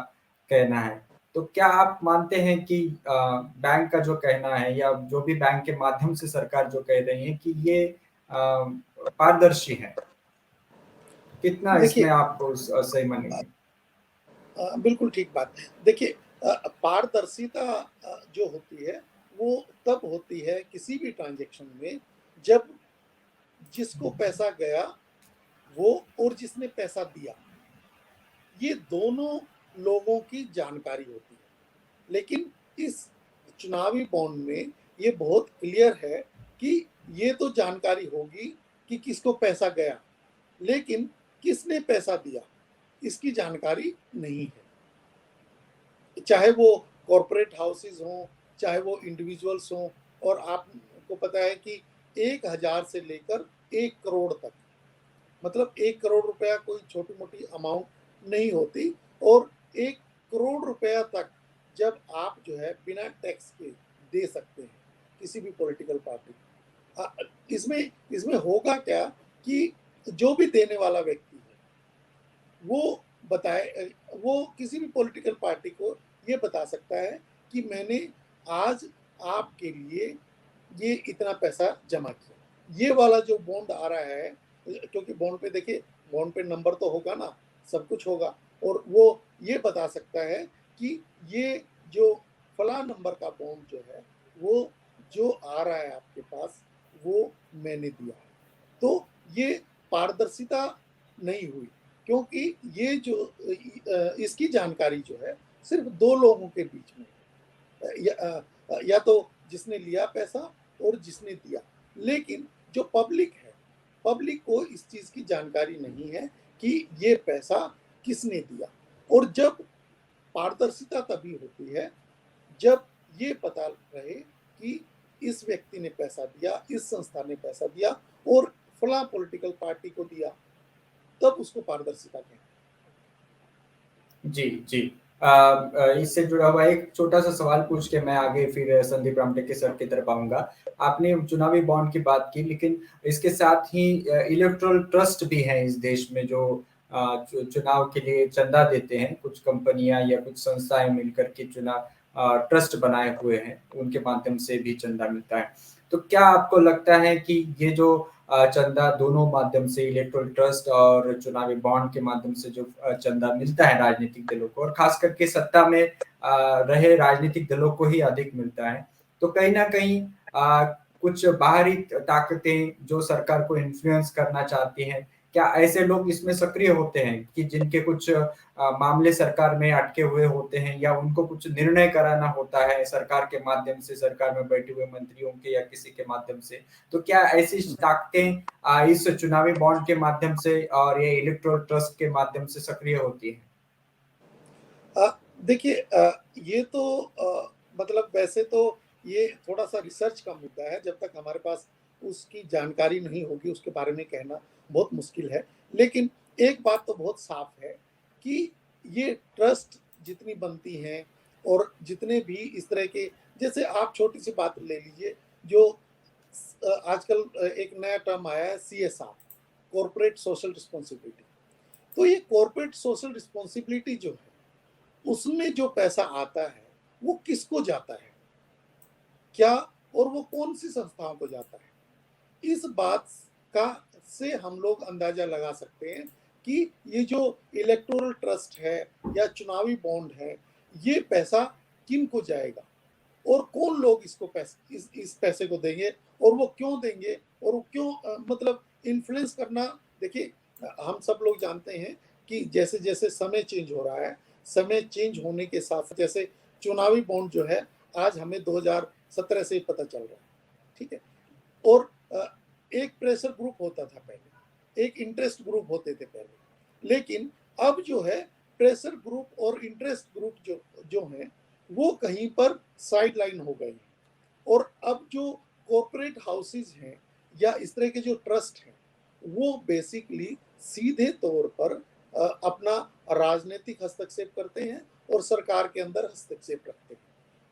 कहना है। तो क्या आप मानते हैं कि बैंक का जो कहना है या जो भी बैंक के माध्यम से सरकार जो कह रही है कि ये पारदर्शी है, कितना इसमें देखिए, आप सही मानेंगे? बिल्कुल ठीक बात। देखिए, पारदर्शिता जो होती है वो तब होती है किसी भी ट्रांजैक्शन में जब जिसको पैसा गया वो और जिसने पैसा दिया, ये दोनों लोगों की जानकारी होती है। लेकिन इस चुनावी बॉन्ड में ये बहुत क्लियर है कि ये तो जानकारी होगी कि किसको पैसा गया, लेकिन किसने पैसा दिया इसकी जानकारी नहीं है। चाहे वो कॉरपोरेट हाउसेज हों, चाहे वो इंडिविजुअल्स हों, और आपको पता है कि 1000 से लेकर 1 करोड़ तक, मतलब 1 करोड़ रुपया कोई छोटी मोटी अमाउंट नहीं होती, और 1 करोड़ रुपया तक जब आप जो है बिना टैक्स के दे सकते हैं किसी भी पॉलिटिकल पार्टी। इसमें इसमें होगा क्या कि जो भी देने वाला व्यक्ति है वो बताए, वो किसी भी पॉलिटिकल पार्टी को ये बता सकता है कि मैंने आज आपके लिए ये इतना पैसा जमा किया। ये वाला जो बॉन्ड आ रहा है, क्योंकि बॉन्ड पे देखिए, बॉन्ड पे नंबर तो होगा ना, सब कुछ होगा, और वो ये बता सकता है कि ये जो फला नंबर का बॉन्ड जो है वो जो आ रहा है आपके पास वो मैंने दिया है। तो ये पारदर्शिता नहीं हुई, क्योंकि ये जो इसकी जानकारी जो है सिर्फ 2 लोगों के बीच में है, या तो जिसने लिया पैसा और जिसने दिया। लेकिन जो पब्लिक है, पब्लिक को इस चीज की जानकारी नहीं है कि ये पैसा किसने दिया। और जब पारदर्शिता तभी होती है जब ये पता रहे कि इस व्यक्ति ने पैसा दिया, इस संस्था ने पैसा दिया और फला पॉलिटिकल पार्टी को दिया, तब उसको पारदर्शिता कहते हैं। जी जी, इससे जुड़ा हुआ एक छोटा सा सवाल पूछ के मैं आगे फिर संदीप रामटेके सर की तरफ आऊंगा। आपने चुनावी बॉन्ड की बात की, लेकिन इसके साथ ही इलेक्टोरल ट्रस्ट भी है इस देश में जो चुनाव के लिए चंदा देते हैं। कुछ कंपनियां या कुछ संस्थाएं मिलकर के चुनाव ट्रस्ट बनाए हुए हैं, उनके माध्यम से भी चंदा मिलता है। तो क्या आपको लगता है कि ये जो चंदा दोनों माध्यम से, इलेक्टोरल ट्रस्ट और चुनावी बॉन्ड के माध्यम से जो चंदा मिलता है राजनीतिक दलों को, और खास करके सत्ता में रहे राजनीतिक दलों को ही अधिक मिलता है, तो कहीं ना कहीं कुछ बाहरी ताकतें जो सरकार को इन्फ्लुएंस करना चाहती हैं, क्या ऐसे लोग इसमें सक्रिय होते हैं कि जिनके कुछ मामले सरकार में अटके हुए होते हैं या उनको कुछ निर्णय कराना होता है सरकार के माध्यम से, सरकार में बैठे हुए मंत्रियों के या किसी के माध्यम से, तो क्या ऐसी ताकतें इस चुनावी बॉन्ड के माध्यम से और ये इलेक्टोरल ट्रस्ट के माध्यम से सक्रिय होती है? देखिए, ये तो मतलब वैसे तो ये थोड़ा-सा रिसर्च का मुद्दा है, जब तक हमारे पास उसकी जानकारी नहीं होगी, उसके बारे में कहना बहुत मुश्किल है। लेकिन एक बात तो बहुत साफ है कि ये ट्रस्ट जितनी बनती हैं और जितने भी इस तरह के, जैसे आप छोटी-सी बात ले लीजिए, जो आजकल एक नया टर्म आया है सीएसआर, कॉर्पोरेट सोशल रिस्पॉन्सिबिलिटी। तो ये कॉर्पोरेट सोशल रिस्पॉन्सिबिलिटी जो है, उसमें जो पैसा आता है वो किसको जाता है, क्या, और वो कौन सी संस्थाओं को जाता है, इस बात का से हम लोग अंदाजा लगा सकते हैं कि ये जो इलेक्टोरल ट्रस्ट है या चुनावी बॉन्ड है, ये पैसा किन को जाएगा और कौन लोग इसको इस पैसे को देंगे और वो क्यों देंगे और वो क्यों मतलब इन्फ्लुएंस करना। देखिए, हम सब लोग जानते हैं कि जैसे जैसे समय चेंज हो रहा है, समय चेंज होने के साथ जैसे चुनावी बॉन्ड जो है आज हमें 2017 से पता चल रहा है, ठीक है, और एक प्रेशर ग्रुप होता था पहले, एक इंटरेस्ट ग्रुप होते थे पहले, लेकिन अब जो है प्रेशर ग्रुप और इंटरेस्ट ग्रुप जो है वो कहीं पर साइड लाइन हो गए हैं, और अब जो कॉर्पोरेट हाउसेज हैं या इस तरह के जो ट्रस्ट हैं वो बेसिकली सीधे तौर पर अपना राजनीतिक हस्तक्षेप करते हैं और सरकार के अंदर हस्तक्षेप रखते हैं।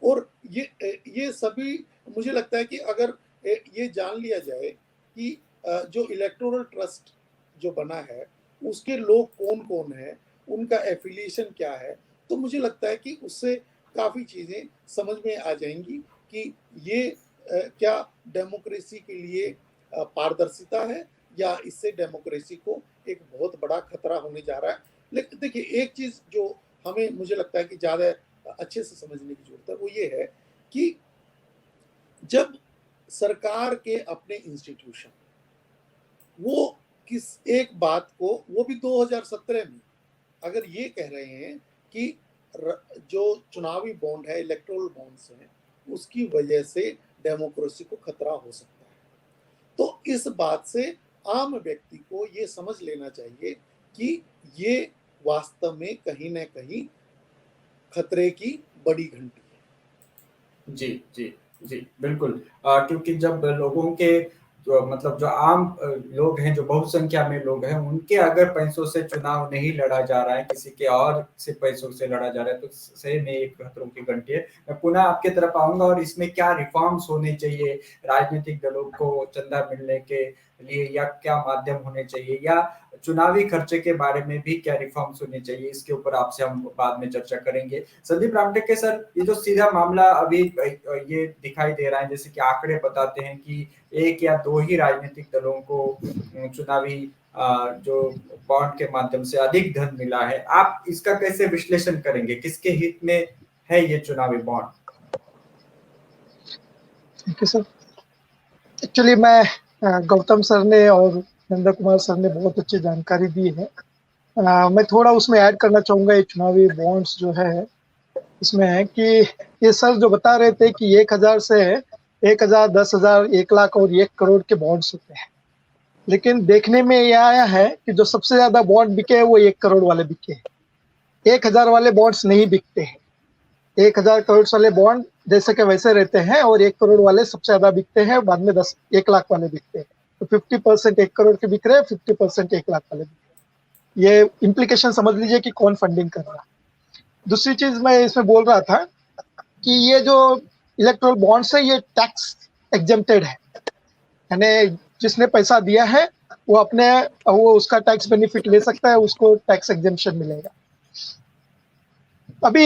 और ये सभी, मुझे लगता है कि अगर ये जान लिया जाए कि जो इलेक्टोरल ट्रस्ट जो बना है उसके लोग कौन कौन है, उनका एफिलिएशन क्या है, तो मुझे लगता है कि उससे काफ़ी चीज़ें समझ में आ जाएंगी कि ये क्या डेमोक्रेसी के लिए पारदर्शिता है या इससे डेमोक्रेसी को एक बहुत बड़ा खतरा होने जा रहा है। लेकिन देखिए, एक चीज़ जो हमें मुझे लगता है कि ज़्यादा अच्छे से समझने की जरूरत है वो ये है कि जब सरकार के अपने इंस्टीट्यूशन वो किस एक बात को, वो भी 2017 में अगर ये कह रहे हैं कि जो चुनावी बॉन्ड है, इलेक्टोरल बॉन्ड्स हैं, उसकी वजह से डेमोक्रेसी को खतरा हो सकता है, तो इस बात से आम व्यक्ति को ये समझ लेना चाहिए कि ये वास्तव में कहीं ना कहीं खतरे की बड़ी घंटी है। जी जी जी, बिल्कुल। क्योंकि जब लोगों के मतलब जो आम लोग हैं, जो बहुसंख्या में लोग हैं, उनके अगर पैसों से चुनाव नहीं लड़ा जा रहा है, किसी के और से पैसों से लड़ा जा रहा है, तो सही में एक खतरों की घंटी है। मैं पुनः आपके तरफ आऊंगा और इसमें क्या रिफॉर्म्स होने चाहिए राजनीतिक दलों को चंदा मिलने के लिए, या क्या माध्यम होने चाहिए, या चुनावी खर्चे के बारे में भी क्या रिफॉर्म्स होने चाहिए, इसके ऊपर आपसे हम बाद में चर्चा करेंगे। संदीप रामटेके सर, ये जो सीधा मामला अभी ये दिखाई दे रहा है, जैसे कि आंकड़े बताते हैं कि एक या दो ही राजनीतिक दलों को चुनावी जो बॉन्ड के माध्यम से अधिक धन मिला है, आप इसका कैसे विश्लेषण करेंगे? किसके हित में है ये चुनावी bond? Thank you sir. Actually मैं गौतम सर ने और नरेंद्र कुमार सर ने बहुत अच्छी जानकारी दी है। मैं थोड़ा उसमें ऐड करना चाहूँगा। ये चुनावी बॉन्ड्स जो है इसमें है कि ये सर जो बता रहे थे कि 1000 से 1000, 10,000, 1 लाख और 1 करोड़ के बॉन्ड्स होते हैं, लेकिन देखने में यह आया है कि जो सबसे ज्यादा बॉन्ड बिके हैं वो 1 करोड़ वाले बिके हैं। 1000 वाले बॉन्ड्स नहीं बिकते हैं। 1000 करोड़ वाले बॉन्ड जैसे कि वैसे रहते हैं और 1 करोड़ वाले सबसे ज्यादा बिकते हैं, बाद में 1 लाख वाले बिकते हैं। तो 50% 1 करोड़ के बिक रहे हैं, 50% 1 लाख वाले बिक रहे हैं। ये इम्प्लीकेशन समझ लीजिए कि कौन फंडिंग कर रहा है। दूसरी चीज मैं इसमें बोल रहा था कि ये जो इलेक्टोरल बॉन्ड्स है ये टैक्स एग्जेम्प्टेड है, यानी जिसने पैसा दिया है वो उसका टैक्स बेनिफिट ले सकता है, उसको टैक्स एग्जेम्पशन मिलेगा। अभी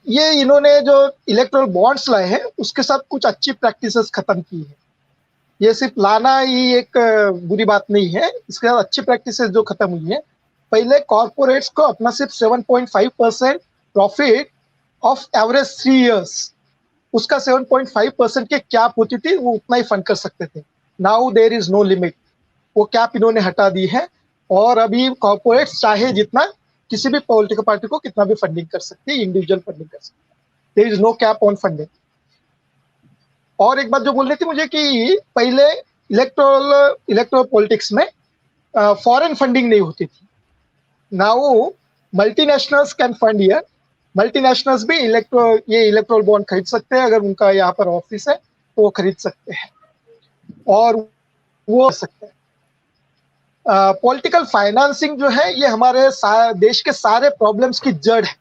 ये इन्होंने जो इलेक्टोरल बॉन्ड्स लाए हैं उसके साथ कुछ अच्छी प्रैक्टिसेस खत्म की है। ये सिर्फ लाना ही एक बुरी बात नहीं है, इसके साथ अच्छी प्रैक्टिसेस जो खत्म हुई है। पहले कॉर्पोरेट्स को अपना सिर्फ 7.5% प्रॉफिट ऑफ एवरेज 3 इयर्स, उसका 7.5% के कैप होती थी, वो उतना ही फंड कर सकते थे। Now there is no limit, वो कैप इन्होंने हटा दी है। और अभी कॉर्पोरेट चाहे जितना किसी भी पॉलिटिकल पार्टी को कितना भी फंडिंग कर सकती है, इंडिविजुअल फंडिंग कर सकती है, there is no cap on funding. और एक बात जो बोलनी थी मुझे कि पहले इलेक्ट्रोल पॉलिटिक्स में फॉरेन फंडिंग नहीं होती थी। Now multinationals can fund here, multinationals भी इलेक्ट्रोल बॉन्ड खरीद सकते हैं, अगर उनका यहाँ पर ऑफिस है तो वो खरीद सकते हैं और वो कर सकते हैं। पॉलिटिकल फाइनेंसिंग जो है ये हमारे देश के सारे प्रॉब्लम्स की जड़ है।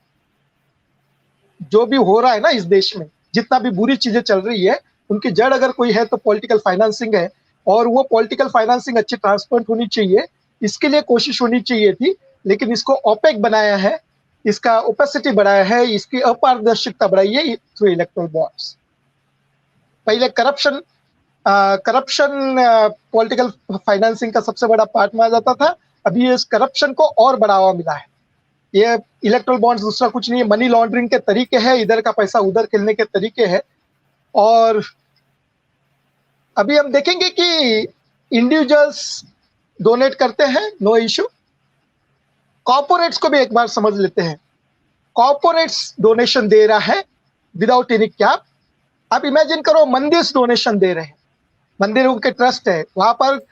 जो भी हो रहा है ना इस देश में, जितना भी बुरी चीजें चल रही है, उनकी जड़ अगर कोई है तो पॉलिटिकल फाइनेंसिंग है। और वो पॉलिटिकल फाइनेंसिंग अच्छी ट्रांसपेरेंट होनी चाहिए, इसके लिए कोशिश होनी चाहिए थी, लेकिन इसको ओपेक बनाया है, इसका ओपेसिटी बढ़ाया है, इसकी अपारदर्शिता बढ़ाई है थ्रू इलेक्ट्रोल बॉन्ड्स। पहले करप्शन पॉलिटिकल फाइनेंसिंग का सबसे बड़ा पार्ट माना जाता था, अभी इस करप्शन को और बढ़ावा मिला है। ये इलेक्ट्रोल बॉन्ड्स दूसरा कुछ नहीं है, मनी लॉन्ड्रिंग के तरीके हैं, इधर का पैसा उधर खेलने के तरीके हैं। और अभी हम देखेंगे कि इंडिविजुअल्स डोनेट करते हैं, नो इश्यू। कॉर्पोरेट्स को भी एक बार समझ लेते हैं, कॉर्पोरेट्स डोनेशन दे रहा है विदाउट एनी कैप। आप इमेजिन करो मंदिर डोनेशन दे रहे हैं, मंदिरों के ट्रस्ट है, वहां पर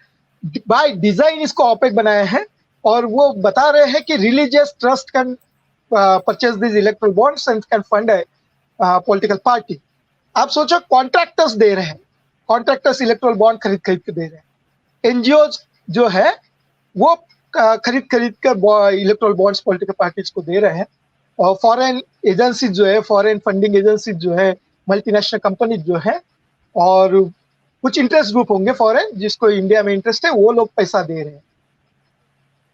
बाय डिजाइन इसको ओपेक बनाया है और वो बता रहे हैं कि religious trust can purchase this electoral bonds and can fund a political party. आप सोचो कॉन्ट्रैक्टर्स दे रहे हैं, कॉन्ट्रैक्टर्स इलेक्ट्रोल बॉन्ड खरीद के दे रहे हैं, एनजीओ जो है वो खरीद कर इलेक्ट्रोल बॉन्ड्स पॉलिटिकल पार्टीज को दे रहे हैं। और फॉरेन एजेंसी जो है, फॉरेन फंडिंग एजेंसी जो है, मल्टीनेशनल कंपनी जो है, और कुछ इंटरेस्ट ग्रुप होंगे फॉरेन जिसको इंडिया में इंटरेस्ट है, वो लोग पैसा दे रहे हैं।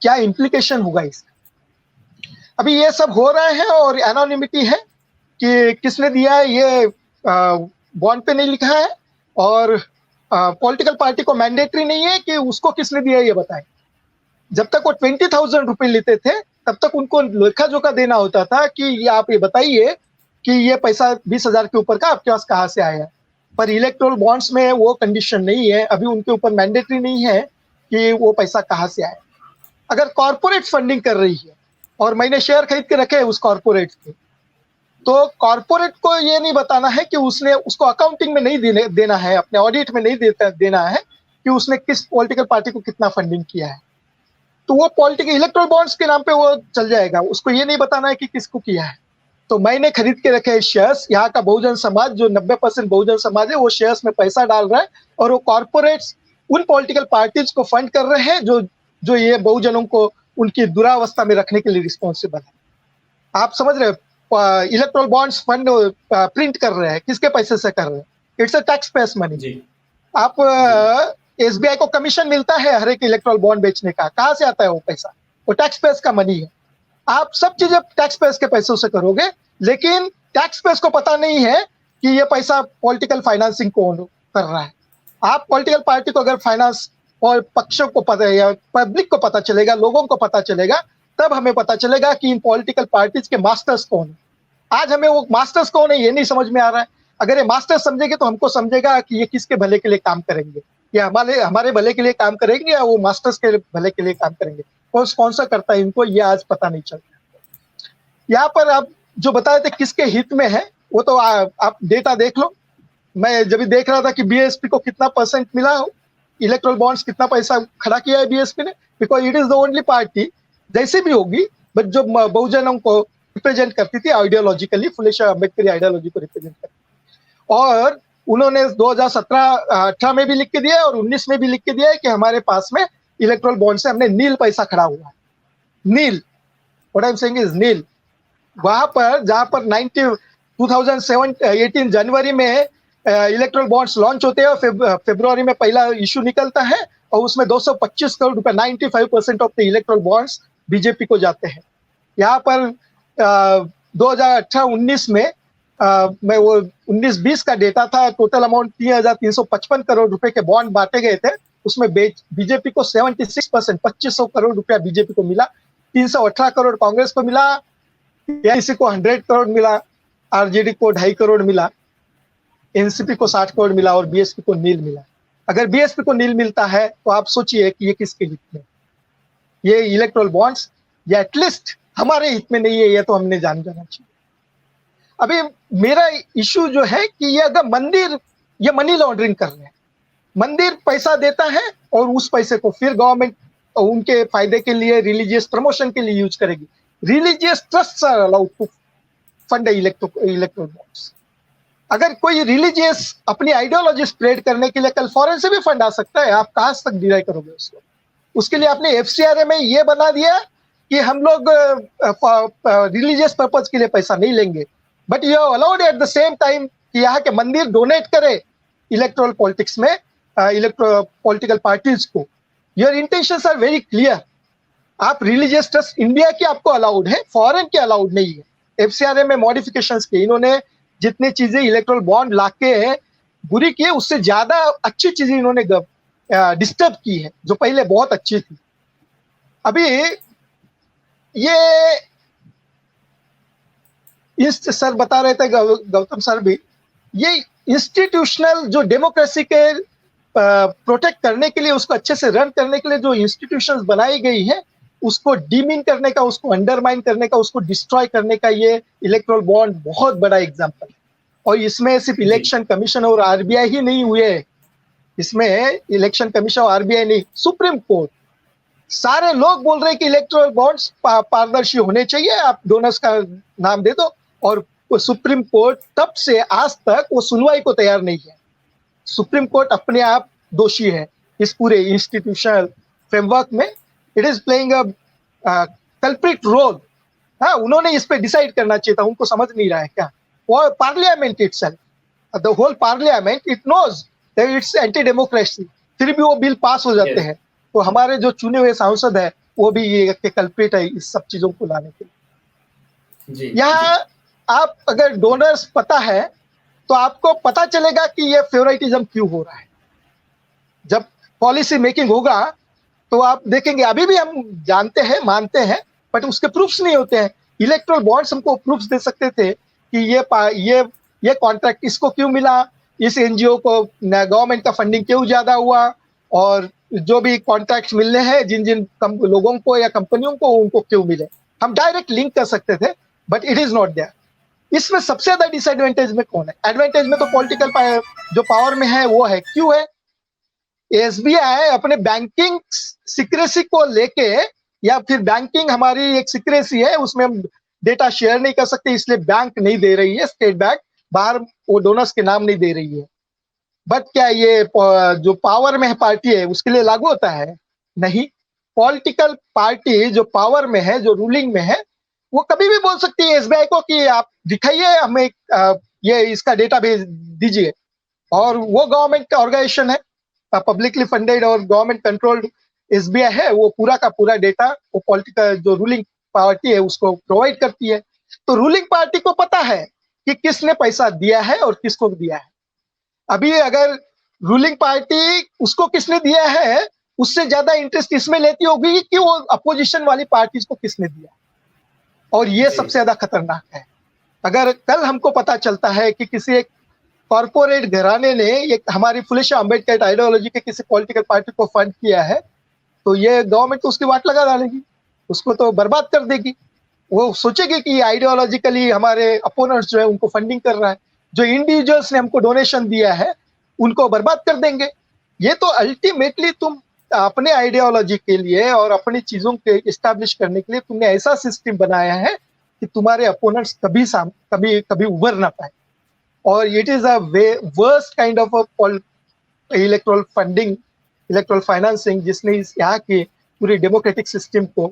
क्या इम्प्लीकेशन होगा इसका? अभी ये सब हो रहे हैं और एनोनिमिटी है कि किसने दिया है, ये बॉन्ड पे नहीं लिखा है, और पॉलिटिकल पार्टी को मैंडेटरी नहीं है कि उसको किसने दिया है ये बताएं। जब तक वो 20,000 रुपए लेते थे तब तक उनको लेखा जोखा देना होता था कि ये आप ये बताइए कि ये पैसा 20,000 के ऊपर का आपके पास कहाँ से आया। पर इलेक्ट्रोल बॉन्ड्स में वो कंडीशन नहीं है, अभी उनके ऊपर मैंडेटरी नहीं है कि वो पैसा कहाँ से आया। अगर कॉर्पोरेट फंडिंग कर रही है और मैंने शेयर खरीद के रखे उस कॉर्पोरेट के, तो कॉर्पोरेट को ये नहीं बताना है कि उसने उसको अकाउंटिंग में नहीं देना है, अपने ऑडिट में नहीं देना है कि उसने किस पॉलिटिकल पार्टी को कितना फंडिंग किया है। तो वो पॉलिटिकल इलेक्ट्रोल बॉन्ड्स के नाम पे वो चल जाएगा, उसको ये नहीं बताना है कि किसको किया है। तो मैंने खरीद के रखे शेयर्स, यहाँ का बहुजन समाज जो 90% बहुजन समाज है वो शेयर्स में पैसा डाल रहा है, और वो कॉर्पोरेट्स उन पॉलिटिकल पार्टीज को फंड कर रहे हैं जो ये बहुजनों को उनकी दुरावस्था में रखने के लिए रिस्पॉन्सिबल है। आप समझ रहे हो, इलेक्ट्रोल बॉन्ड्स फंड प्रिंट कर रहे हैं, किसके पैसे से कर रहे हैं? It's a tax payers money. आप एसबीआई को कमीशन मिलता है हर एक इलेक्ट्रोल बॉन्ड बेचने का, कहाँ से आता है वो पैसा? वो टैक्स पेयर्स का मनी है। आप सब चीजें टैक्स पेयर्स के पैसों से करोगे, लेकिन टैक्स पेयर्स को पता नहीं है कि ये पैसा पॉलिटिकल फाइनेंसिंग कौन कर रहा है। आप पॉलिटिकल पार्टी को अगर फाइनेंस और पक्षों को पता है या पब्लिक को पता चलेगा, लोगों को पता चलेगा, तब हमें पता चलेगा कि इन पॉलिटिकल पार्टीज के मास्टर्स कौन है। आज हमें वो मास्टर्स कौन है ये नहीं समझ में आ रहा है। अगर ये मास्टर्स समझेंगे तो हमको समझेगा कि ये किसके भले के लिए काम करेंगे, या हमारे भले के लिए काम करेंगे या वो मास्टर्स के भले के लिए काम करेंगे। कौन सा करता है इनको ये आज पता नहीं चलता। यहाँ पर आप जो बताए थे किसके हित में है, वो तो आप डेटा देख लो। मैं जब देख रहा था कि बीएसपी को कितना परसेंट मिला, इलेक्ट्रोल बॉन्ड्स कितना पैसा खड़ा किया है बीएसपी ने, because it is the only party जैसी भी होगी बट जो बहुजनों को रिप्रेजेंट करती थी आइडियोलॉजिकली, फुले शाह अम्बेडकरी आइडियोलॉजी को रिप्रेजेंट करती। और उन्होंने 2017-18 में भी लिख के दिया और 19 में भी लिख के दिया है कि हमारे पास में इलेक्ट्रोल बॉन्ड से हमने नील पैसा खड़ा हुआ है। Nil, what I am saying is nil. वहां पर जहां पर 2018 जनवरी में इलेक्ट्रोल बॉन्ड्स लॉन्च होते हैं और फरवरी में पहला इशू निकलता है, और उसमें 225 करोड़ रुपए 95% of the electoral bonds BJP को जाते हैं। यहाँ पर 2018-19 में मैं वो 19-20 का डेटा था, टोटल अमाउंट 3,355 करोड़ रुपए के बॉन्ड बांटे गए थे। उसमें बीजेपी को 76%, 2,500 करोड़ रुपया बीजेपी को मिला, 318 करोड़ कांग्रेस को मिला, एआईसी को 100 करोड़ मिला, आरजेडी को 2.5 करोड़ मिला, एनसीपी को 60 करोड़ मिला और बीएसपी को नील मिला। अगर बीएसपी को नील मिलता है तो आप सोचिए कि ये किसके हित में। ये इलेक्ट्रोल बॉन्ड्स या एटलीस्ट हमारे हित में नहीं है, ये तो हमने जान जाना चाहिए। अभी मेरा इशू जो है कि ये अगर मंदिर ये मनी लॉन्ड्रिंग कर रहे हैं, मंदिर पैसा देता है और उस पैसे को फिर गवर्नमेंट उनके फायदे के लिए रिलीजियस प्रमोशन के लिए यूज करेगी। Religious trust are allowed to fund electoral bonds. अगर कोई रिलीजियस अपनी आइडियोलॉजी स्प्रेड करने के लिए कल फॉरेन से भी फंड आ सकता है, आप कहां तक डिनाई करोगे उसको? उसके लिए आपने एफसीआरए में ये बना दिया कि हम लोग रिलीजियस पर्पज के लिए पैसा नहीं लेंगे, but you allowed at the same time कि यहाँ के मंदिर डोनेट करे इलेक्ट्रोल पॉलिटिक्स में, पॉलिटिकल पार्टीज को। Your intentions are very clear. आप रिलीजियस ट्रस्ट इंडिया की आपको अलाउड है, फॉरेन के अलाउड नहीं है। एफसीआरए में मॉडिफिकेशंस के इन्होंने जितनी चीजें इलेक्ट्रोल बॉन्ड लाके बुरी की है, उससे ज्यादा अच्छी चीजें इन्होंने डिस्टर्ब की है, जो पहले बहुत अच्छी थी। अभी ये सर बता रहे थे, गौतम सर भी, ये इंस्टीट्यूशनल जो डेमोक्रेसी के प्रोटेक्ट करने के लिए, उसको अच्छे से रन करने के लिए जो इंस्टीट्यूशंस बनाई गई है, उसको डीमीन करने का, उसको अंडरमाइन करने का, उसको डिस्ट्रॉय करने का ये इलेक्ट्रोल बॉन्ड बहुत बड़ा एग्जांपल है। और इसमें सिर्फ इलेक्शन कमीशन और आरबीआई ही नहीं हुए, इसमें इलेक्शन कमीशन और आरबीआई नहीं, सुप्रीम कोर्ट, सारे लोग बोल रहे हैं कि इलेक्ट्रोल बॉन्ड्स पारदर्शी होने चाहिए, आप डोनर्स का नाम दे दो। और सुप्रीम कोर्ट तब से आज तक वो सुनवाई को तैयार नहीं है। सुप्रीम कोर्ट अपने आप दोषी है इस पूरे इंस्टीट्यूशनल फ्रेमवर्क में। It is playing a culprit role. हाँ, उन्होंने इस पे डिसाइड करना चाहिए था, उनको समझ नहीं रहा है क्या? और parliament itself, the whole parliament, it knows that it's anti democracy, फिर भी वो बिल पास हो जाते हैं। तो हमारे जो चुने हुए सांसद है वो भी ये कल्प्रिट है इस सब चीजों को लाने के लिए। यहाँ आप अगर डोनर्स पता है तो आपको पता चलेगा कि ये फेवरेटिज्म क्यों हो रहा है। जब पॉलिसी मेकिंग होगा तो आप देखेंगे, अभी भी हम जानते हैं, मानते हैं, बट उसके प्रूफ्स नहीं होते हैं। इलेक्ट्रोल बॉन्ड्स हमको प्रूफ्स दे सकते थे कि ये कॉन्ट्रैक्ट इसको क्यों मिला, इस एनजीओ को गवर्नमेंट का फंडिंग क्यों ज्यादा हुआ, और जो भी कॉन्ट्रैक्ट्स मिलने हैं जिन जिन लोगों को या कंपनियों को, उनको क्यों मिले। हम डायरेक्ट लिंक कर सकते थे, but it is not there. इसमें सबसे ज्यादा डिसएडवांटेज में कौन है? एडवांटेज में तो पॉलिटिकल जो पावर में है वो है। क्यों है? एसबीआई अपने बैंकिंग सीक्रेसी को लेके, या फिर बैंकिंग हमारी एक सीक्रेसी है, उसमें हम डेटा शेयर नहीं कर सकते, इसलिए बैंक नहीं दे रही है, स्टेट बैंक बाहर वो डोनर्स के नाम नहीं दे रही है। बट क्या ये जो पावर में है पार्टी है उसके लिए लागू होता है? नहीं। पॉलिटिकल पार्टी जो पावर में है, जो रूलिंग में है, वो कभी भी बोल सकती है एसबीआई को कि आप दिखाइए हमें, ये इसका डेटा भेज दीजिए। और वो गवर्नमेंट ऑर्गेनाइजेशन है, पब्लिकली फंडेड और गवर्नमेंट कंट्रोल्ड एसबीआई है, वो पूरा का पूरा डेटा वो पॉलिटिकल जो रूलिंग पार्टी है उसको प्रोवाइड करती है। तो रूलिंग पार्टी को पता है कि किसने पैसा दिया है और किसको दिया है। अभी अगर रूलिंग पार्टी उसको किसने दिया है उससे ज्यादा इंटरेस्ट इसमें लेती होगी कि वो अपोजिशन वाली पार्टीज को किसने दिया, और ये सबसे ज्यादा खतरनाक है। अगर कल हमको पता चलता है कि किसी एक कॉर्पोरेट घराने ने एक हमारी फुले अम्बेडकर आइडियोलॉजी के किसी पॉलिटिकल पार्टी को फंड किया है, तो ये गवर्नमेंट तो उसकी वाट लगा डालेगी, उसको तो बर्बाद कर देगी। वो सोचेगी कि आइडियोलॉजिकली हमारे अपोनेंट्स जो है उनको फंडिंग कर रहा है, जो इंडिविजुअल्स ने हमको डोनेशन दिया है उनको बर्बाद कर देंगे। ये तो अल्टीमेटली तुम अपने आइडियोलॉजी के लिए और अपनी चीजों के इस्टेब्लिश करने के लिए तुमने ऐसा सिस्टम बनाया है कि तुम्हारे अपोनेंट्स कभी उभर ना पाए। और it is a worst kind of electoral funding, electoral financing, जिसने इस यहाँ के पूरे डेमोक्रेटिक सिस्टम को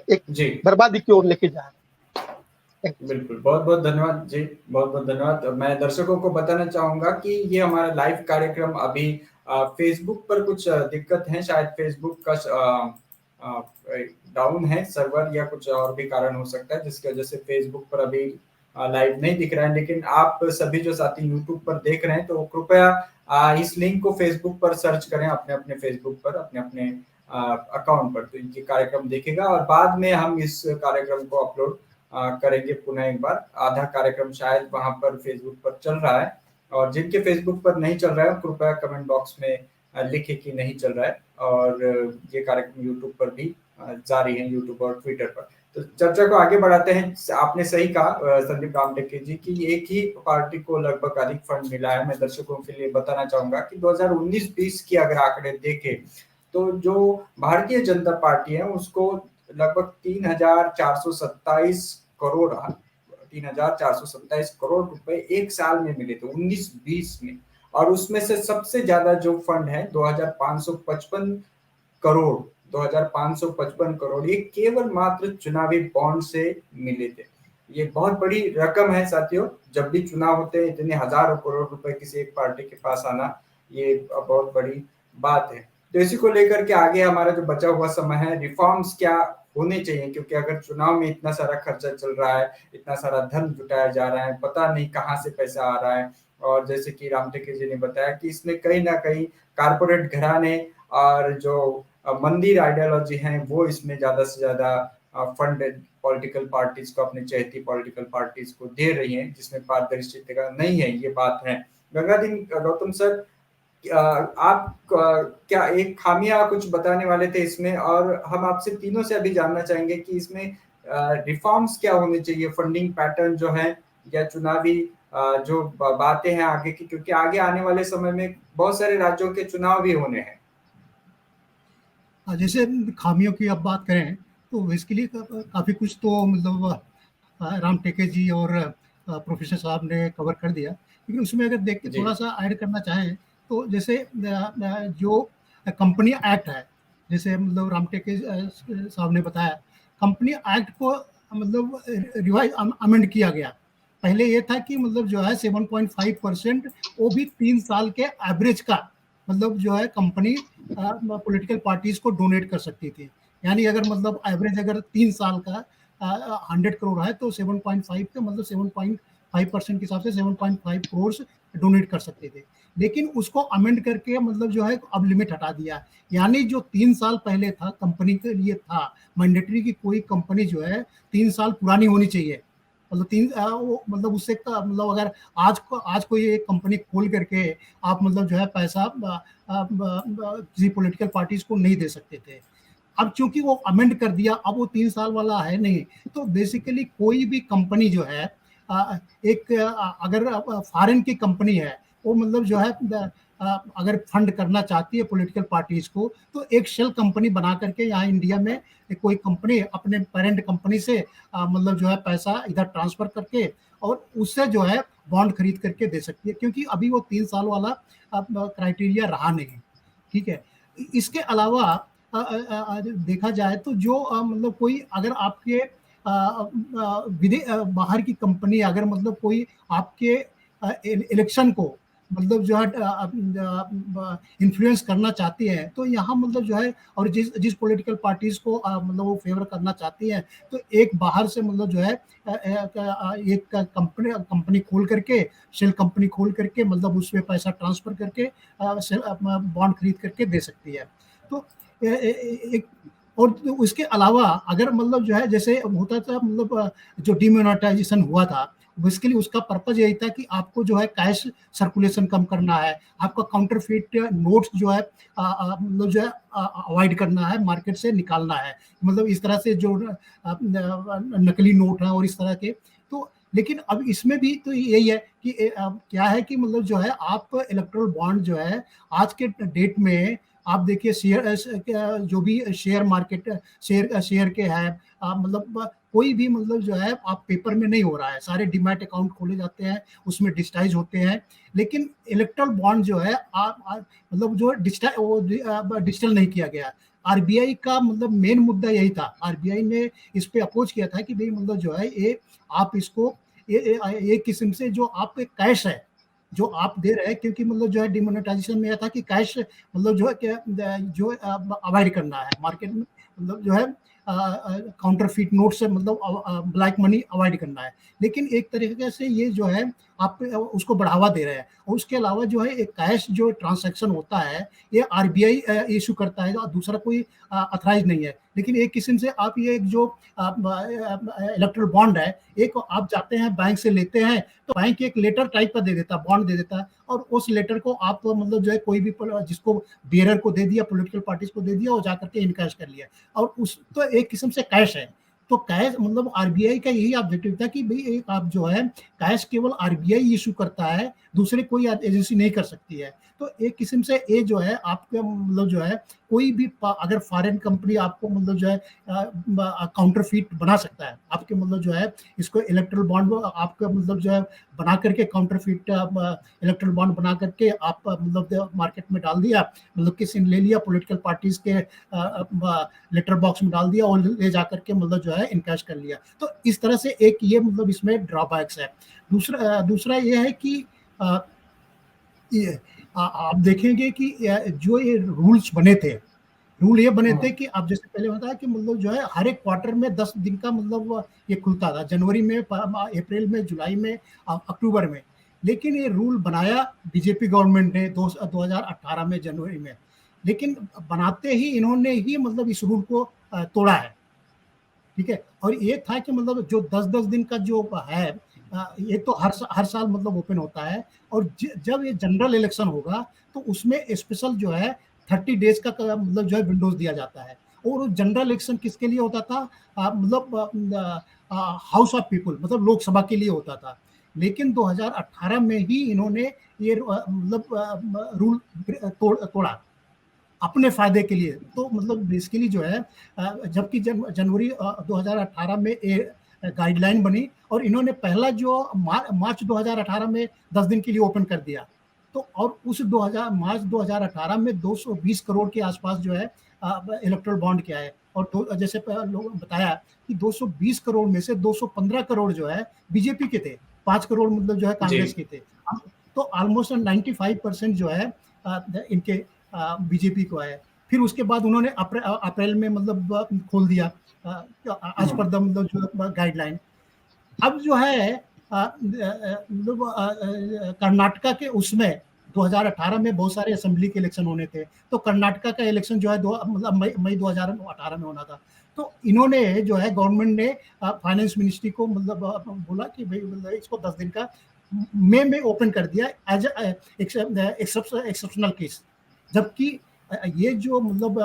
एक बर्बादी की ओर लेके जा रहा है। बिल्कुल, बहुत बहुत धन्यवाद जी, बहुत बहुत धन्यवाद। मैं दर्शकों को बताना चाहूंगा कि ये हमारा लाइव कार्यक्रम अभी फेसबुक पर कुछ दिक्कत है, शायद फेसबुक का डाउन है सर्वर या कुछ और भी कारण हो सकता है, जिसकी वजह से फेसबुक पर अभी लाइव नहीं दिख रहा है। लेकिन आप सभी जो साथी यूट्यूब पर देख रहे हैं तो कृपया इस लिंक को फेसबुक पर सर्च करें, अपने अपने फेसबुक पर, अपने अपने अकाउंट पर, तो इनकी कार्यक्रम देखेगा। और बाद में हम इस कार्यक्रम को अपलोड करेंगे पुनः एक बार। आधा कार्यक्रम शायद वहां पर फेसबुक पर चल रहा है, और जिनके फेसबुक पर नहीं चल रहा है कृपया कमेंट बॉक्स में लिखे कि नहीं चल रहा है, और ये कार्यक्रम यूट्यूब पर भी जारी है, यूट्यूब और ट्विटर पर। तो चर्चा को आगे बढ़ाते हैं। आपने सही कहा संदीप रामटेके जी कि एक ही पार्टी को लगभग अधिक फंड मिला है। मैं दर्शकों के लिए बताना चाहूंगा कि 2019-20 की अगर आंकड़े देखें तो जो भारतीय जनता पार्टी है उसको लगभग 3,427 करोड़ रुपए एक साल में मिले थे 19-20 में, और उसमें से सबसे ज्यादा जो फंड है 2,555 करोड़ ये केवल मात्र चुनावी बॉन्ड से मिले थे। ये बहुत बड़ी रकम है साथियों। जब भी चुनाव होते हैं इतने हजारों करोड़ रुपए किसी एक पार्टी के पास आना ये बहुत बड़ी बात है। तो इसी को लेकर के आगे हमारा जो बचा हुआ समय है, रिफॉर्म्स क्या होने चाहिए, क्योंकि अगर चुनाव में इतना सारा खर्चा चल रहा है, इतना सारा धन जुटाया जा रहा है, पता नहीं कहाँ से पैसा आ रहा है, और जैसे कि रामटेके जी ने बताया कि इसमें कहीं ना कहीं कारपोरेट घराने और जो मंदिर आइडियोलॉजी है वो इसमें ज्यादा से ज्यादा फंड पॉलिटिकल पार्टीज को, अपने चहेती पॉलिटिकल पार्टीज को दे रही हैं, जिसमें पारदर्शिता नहीं है, ये बात है। गौतम सर, आप क्या एक खामियां कुछ बताने वाले थे इसमें, और हम आपसे तीनों से अभी जानना चाहेंगे कि इसमें रिफॉर्म्स क्या होने चाहिए, फंडिंग पैटर्न जो है या चुनावी जो बातें हैं आगे की, क्योंकि आगे आने वाले समय में बहुत सारे राज्यों के चुनाव भी होने हैं। जैसे खामियों की अब बात करें तो इसके लिए काफ़ी कुछ तो मतलब रामटेके जी और प्रोफेसर साहब ने कवर कर दिया, लेकिन उसमें अगर देख के थोड़ा सा ऐड करना चाहें तो जैसे जो कंपनी एक्ट है, जैसे मतलब रामटेके साहब ने बताया, कंपनी एक्ट को मतलब रिवाइज अमेंड किया गया। पहले ये था कि मतलब जो है 7.5% वो भी 3 साल के एवरेज का मतलब जो है कंपनी पॉलिटिकल पार्टीज को डोनेट कर सकती थी। यानी अगर मतलब एवरेज अगर 3 साल का 100 करोड़ है तो 7.5 का मतलब 7.5% के हिसाब से 7.5 करोड़ डोनेट कर सकते थे। लेकिन उसको अमेंड करके मतलब जो है अब लिमिट हटा दिया। यानी जो 3 साल पहले था कंपनी के लिए था मैंडेटरी की कोई कंपनी जो है 3 साल पुरानी होनी चाहिए, मतलब मतलब उससे मतलब अगर आज कोई एक कंपनी खोल करके आप मतलब जो है पैसा किसी पॉलिटिकल पार्टीज को नहीं दे सकते थे। अब चूंकि वो अमेंड कर दिया, अब वो 3 साल वाला है नहीं, तो बेसिकली कोई भी कंपनी जो है एक अगर फॉरेन की कंपनी है वो मतलब जो है अगर फंड करना चाहती है पॉलिटिकल पार्टीज को तो एक शेल कंपनी बना करके यहाँ इंडिया में कोई कंपनी अपने पेरेंट कंपनी से मतलब जो है पैसा इधर ट्रांसफर करके और उससे जो है बॉन्ड खरीद करके दे सकती है, क्योंकि अभी वो 3 साल वाला क्राइटेरिया रहा नहीं। ठीक है। इसके अलावा देखा जाए तो जो मतलब कोई अगर आपके बाहर की कंपनी अगर मतलब कोई आपके इलेक्शन को मतलब जो है इन्फ्लुएंस करना चाहती है तो यहाँ मतलब जो है और जिस पॉलिटिकल पार्टीज को मतलब वो फेवर करना चाहती है तो एक बाहर से मतलब जो है एक कंपनी खोल करके शेल कंपनी खोल करके मतलब उसमें पैसा ट्रांसफर करके बॉन्ड खरीद करके दे सकती है। तो एक और उसके अलावा अगर मतलब जो है जैसे होता था मतलब जो डिमोनेटाइजेशन हुआ था बेसिकली उसका पर्पज यही था कि आपको जो है कैश सर्कुलेशन कम करना है, आपका काउंटरफीट नोट्स जो है मतलब जो है अवॉइड करना है, मार्केट से निकालना है, मतलब इस तरह से जो नकली नोट है और इस तरह के। तो लेकिन अब इसमें भी तो यही है कि क्या है कि मतलब जो है आप इलेक्ट्रल बॉन्ड जो है आज के डेट में आप देखिए शेयर जो भी शेयर मार्केट शेयर के है मतलब कोई भी मतलब जो है आप पेपर में नहीं हो रहा है, सारे डीमैट अकाउंट खोले जाते हैं उसमें डिजिटाइज होते हैं, लेकिन इलेक्ट्रल बॉन्ड जो है मतलब जो डिजिटल नहीं किया गया। आरबीआई का मतलब मेन मुद्दा यही था, आरबीआई ने इस पे अपोज किया था कि भाई मतलब जो है ये आप इसको एक किस्म से जो आप कैश है जो आप दे रहे हैं, क्योंकि मतलब जो है डिमोनेटाइजेशन में यह था कि कैश मतलब जो है जो अवॉइड करना है मार्केट में, मतलब जो है काउंटरफीट नोट से मतलब ब्लैक मनी अवॉइड करना है। लेकिन एक तरीके से ये जो है आप उसको बढ़ावा दे रहे हैं उसके अलावा जो है एक कैश जो ट्रांजैक्शन होता है ये आरबीआई इशू करता है, दूसरा कोई अथराइज नहीं है। लेकिन एक किस्म से आप ये एक जो इलेक्ट्रल बॉन्ड है, एक आप जाते हैं बैंक से लेते हैं तो बैंक एक लेटर टाइप का दे देता है, बॉन्ड दे देता है, और उस लेटर को आप मतलब जो है कोई भी जिसको बेयरर को दे दिया, पॉलिटिकल पार्टीज को दे दिया और जाकर के इनकैश कर लिया, और उस तो एक किस्म से कैश है। तो कैश मतलब आरबीआई का यही ऑब्जेक्टिव था कि भाई एक आप जो है कैश केवल आरबीआई इशू करता है, दूसरे कोई एजेंसी नहीं कर सकती है। तो एक किस्म से ये जो है आपके मतलब जो है कोई भी अगर फॉरेन कंपनी आपको मतलब जो है काउंटरफीट बना सकता है, आपके मतलब जो है इसको इलेक्ट्रल बॉन्ड आपका मतलब जो है बना करके काउंटरफीट इलेक्ट्रल बॉन्ड बना करके आप मतलब मार्केट में डाल दिया, मतलब किसी ने ले लिया, पॉलिटिकल पार्टीज के लेटर बॉक्स में डाल दिया और ले जाकर के मतलब जो है इनकैश कर लिया। तो इस तरह से एक ये मतलब इसमें ड्रॉबैक्स है। दूसरा ये है कि आप देखेंगे कि जो ये रूल्स बने थे, रूल ये बने थे कि आप जैसे पहले बताया कि मतलब जो है हर एक क्वार्टर में 10 दिन का मतलब ये खुलता था, जनवरी में, अप्रैल में, जुलाई में, अक्टूबर में। लेकिन ये रूल बनाया बीजेपी गवर्नमेंट ने 2018 में जनवरी में, लेकिन बनाते ही इन्होंने ही मतलब इस रूल को तोड़ा है, ठीक है। और ये था कि मतलब जो 10-10 दिन का जो है ये तो हर साल मतलब ओपन होता है, और जब ये जनरल इलेक्शन होगा तो उसमें स्पेशल जो है 30 डेज का मतलब जो है विंडोज दिया जाता है। और जनरल इलेक्शन किसके लिए होता था, मतलब हाउस ऑफ पीपल मतलब लोकसभा के लिए होता था। लेकिन 2018 में ही इन्होंने ये मतलब रूल तोड़ा अपने फायदे के लिए। तो मतलब बेसिकली जो है जबकि जनवरी 2018 में गाइडलाइन बनी और इन्होंने पहला जो मार्च 2018 में 10 दिन के लिए ओपन कर दिया। तो और उस मार्च 2018 में 220 करोड़ के आसपास जो है इलेक्ट्रल बॉन्ड किया है, और जैसे लोगों ने बताया कि 220 करोड़ में से 215 करोड़ जो है बीजेपी के थे, 5 करोड़ मतलब जो है कांग्रेस के थे। तो ऑलमोस्ट 95% जो है इनके बीजेपी को है। फिर उसके बाद उन्होंने अप्रैल में मतलब खोल दिया आज पर द मतलब जो गाइडलाइन। अब जो है मतलब कर्नाटका के उसमें 2018 में बहुत सारे असेंबली के इलेक्शन होने थे, तो कर्नाटका का इलेक्शन जो है मतलब मई 2018 में होना था। तो इन्होंने जो है गवर्नमेंट ने फाइनेंस मिनिस्ट्री को मतलब बोला कि भाई मतलब इसको 10 दिन का मई में ओपन कर दिया एज एक्सेप्शनल केस। जबकि ये जो मतलब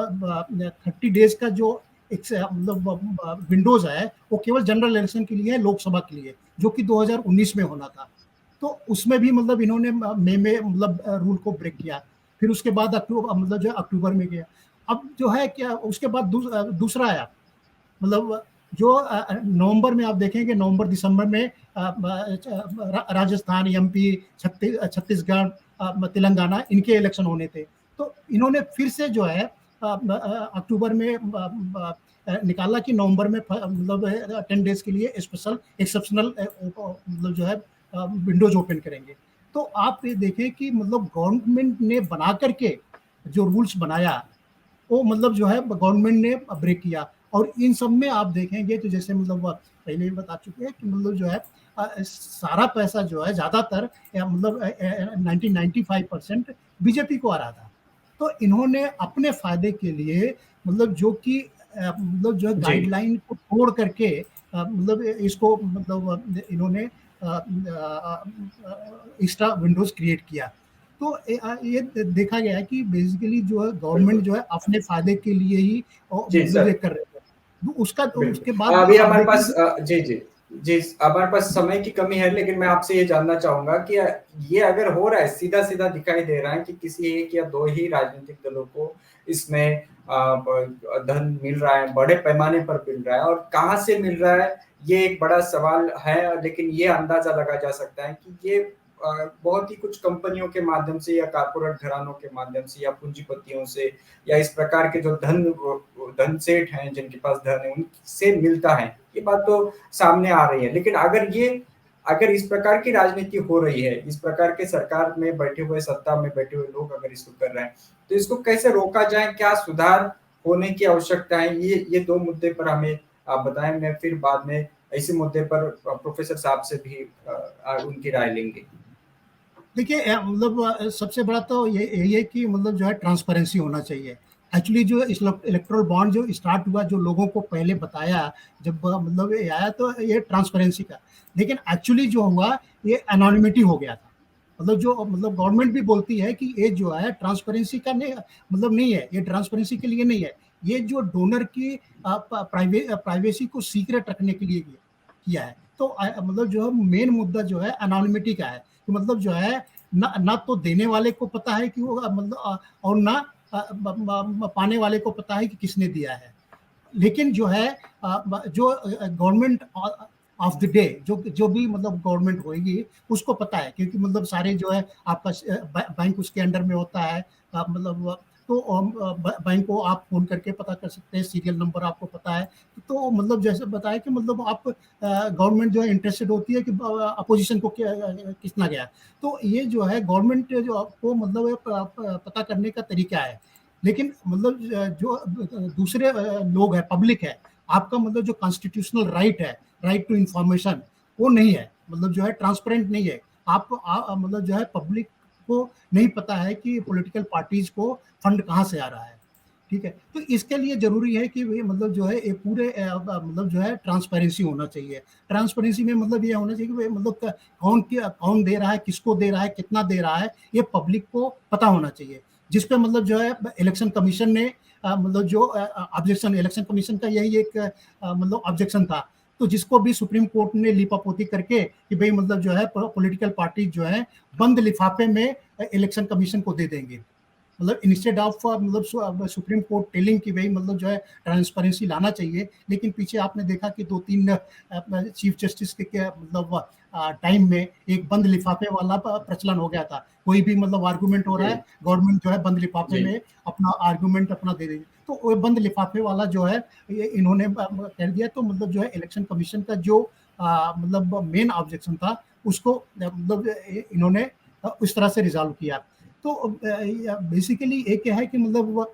30 डेज का जो मतलब विंडोज है वो केवल जनरल इलेक्शन के लिए है, लोकसभा के लिए, जो कि 2019 में होना था। तो उसमें भी मतलब इन्होंने मई में मतलब रूल को ब्रेक किया। फिर उसके बाद अक्टूबर मतलब जो अक्टूबर में गया। अब जो है क्या उसके बाद दूसरा आया मतलब जो नवंबर में आप देखेंगे, नवंबर दिसंबर में राजस्थान, एमपी, छत्तीसगढ़, तेलंगाना इनके इलेक्शन होने थे। तो इन्होंने फिर से जो है अक्टूबर में निकाला कि नवंबर में मतलब 10 डेज के लिए स्पेशल एक्सेप्शनल मतलब जो है विंडोज ओपन करेंगे। तो आप ये देखें कि मतलब गवर्नमेंट ने बना करके जो रूल्स बनाया वो मतलब जो है गवर्नमेंट ने ब्रेक किया। और इन सब में आप देखेंगे तो जैसे मतलब पहले ही बता चुके हैं कि मतलब जो है सारा पैसा जो है ज्यादातर मतलब 95% बीजेपी को आ रहा था। तो इन्होंने अपने फायदे के लिए मतलब जो कि मतलब जो है गाइडलाइन को तोड़ करके मतलब इसको मतलब इन्होंने एक्स्ट्रा विंडोज क्रिएट किया। तो ये देखा गया है कि बेसिकली जो है गवर्नमेंट जो है अपने फायदे के लिए ही मतलब कर रहे हैं। उसका तो उसके बाद अभी हमारे पास जी जी जी हमारे पास समय की कमी है, लेकिन मैं आपसे ये जानना चाहूंगा कि ये अगर हो रहा है, सीधा सीधा दिखाई दे रहा है कि किसी एक या दो ही राजनीतिक दलों को इसमें धन मिल रहा है, बड़े पैमाने पर मिल रहा है, और कहाँ से मिल रहा है ये एक बड़ा सवाल है। लेकिन ये अंदाजा लगा जा सकता है कि ये बहुत ही कुछ कंपनियों के माध्यम से या कारपोरेट घरानों के माध्यम से या पूंजीपतियों से या इस प्रकार के जो धन सेठ हैं जिनके पास धन है उनसे मिलता है, ये बात तो सामने आ रही है। लेकिन अगर इस प्रकार की राजनीति हो रही है, इस प्रकार के सरकार में बैठे हुए, सत्ता में बैठे हुए लोग अगर इसको कर रहे हैं, तो इसको कैसे रोका जाए, क्या सुधार होने की आवश्यकता है, ये दो मुद्दे पर हमें आप बताएं। मैं फिर बाद में इसी मुद्दे पर प्रोफेसर साहब से भी उनकी राय लेंगे। देखिए मतलब सबसे बड़ा तो ये यही है कि मतलब जो है ट्रांसपेरेंसी होना चाहिए। एक्चुअली जो इस इलेक्टोरल बॉन्ड जो स्टार्ट हुआ, जो लोगों को पहले बताया, जब मतलब ये आया तो ये ट्रांसपेरेंसी का, लेकिन एक्चुअली जो हुआ ये एनोनिमिटी हो गया था। मतलब जो मतलब गवर्नमेंट भी बोलती है कि ये जो है ट्रांसपेरेंसी का नहीं, मतलब नहीं है, ये ट्रांसपेरेंसी के लिए नहीं है, ये जो डोनर की प्राइवेसी को सीक्रेट रखने के लिए किया है। तो मतलब जो है मेन मुद्दा जो है एनोनिमिटी का है, कि मतलब जो है ना तो देने वाले को पता है कि वो मतलब और ना पाने वाले को पता है कि किसने दिया है। लेकिन जो है जो गवर्नमेंट ऑफ द डे जो भी मतलब गवर्नमेंट होगी उसको पता है, क्योंकि मतलब सारे जो है आपका बैंक उसके अंडर में होता है। मतलब तो बैंक को आप फोन करके पता कर सकते हैं, सीरियल नंबर आपको पता है। तो मतलब जैसे बताया कि मतलब आप गवर्नमेंट जो है इंटरेस्टेड होती है कि अपोजिशन को कितना गया। तो ये जो है गवर्नमेंट जो आपको मतलब पता करने का तरीका है। लेकिन मतलब जो दूसरे लोग हैं, पब्लिक है, आपका मतलब जो कॉन्स्टिट्यूशनल राइट है, राइट टू इंफॉर्मेशन, वो नहीं है, मतलब जो है ट्रांसपेरेंट नहीं है। आप मतलब जो है पब्लिक को नहीं पता है कि पॉलिटिकल पार्टीज को फंड कहाँ से आ रहा है। ठीक है, तो इसके लिए जरूरी है कि मतलब जो है ये पूरे मतलब जो है ट्रांसपेरेंसी होना चाहिए। ट्रांसपेरेंसी में मतलब ये होना चाहिए कि मतलब कौन दे रहा है, किसको दे रहा है, कितना दे रहा है, ये पब्लिक को पता होना चाहिए। जिसपे मतलब जो है इलेक्शन कमीशन ने मतलब जो ऑब्जेक्शन, इलेक्शन कमीशन का यही एक मतलब ऑब्जेक्शन था। तो जिसको भी सुप्रीम कोर्ट ने लिपापोती करके कि भाई मतलब जो है पॉलिटिकल पार्टी जो है बंद लिफाफे में इलेक्शन कमीशन को दे देंगे। मतलब इंस्टेड ऑफ मतलब सुप्रीम कोर्ट टेलिंग कि भाई मतलब जो है ट्रांसपेरेंसी लाना चाहिए, लेकिन पीछे आपने देखा कि 2-3 चीफ जस्टिस के मतलब टाइम में एक बंद लिफाफे वाला प्रचलन हो गया था। कोई भी मतलब आर्गुमेंट हो रहा है, गवर्नमेंट जो है बंद लिफाफे में अपना आर्गुमेंट अपना दे देगी। तो वो बंद लिफाफे वाला जो है ये इन्होंने कर दिया। तो मतलब जो है इलेक्शन कमीशन का जो मतलब मेन ऑब्जेक्शन था उसको मतलब इन्होंने उस तरह से रिजॉल्व किया। तो बेसिकली एक है कि मतलब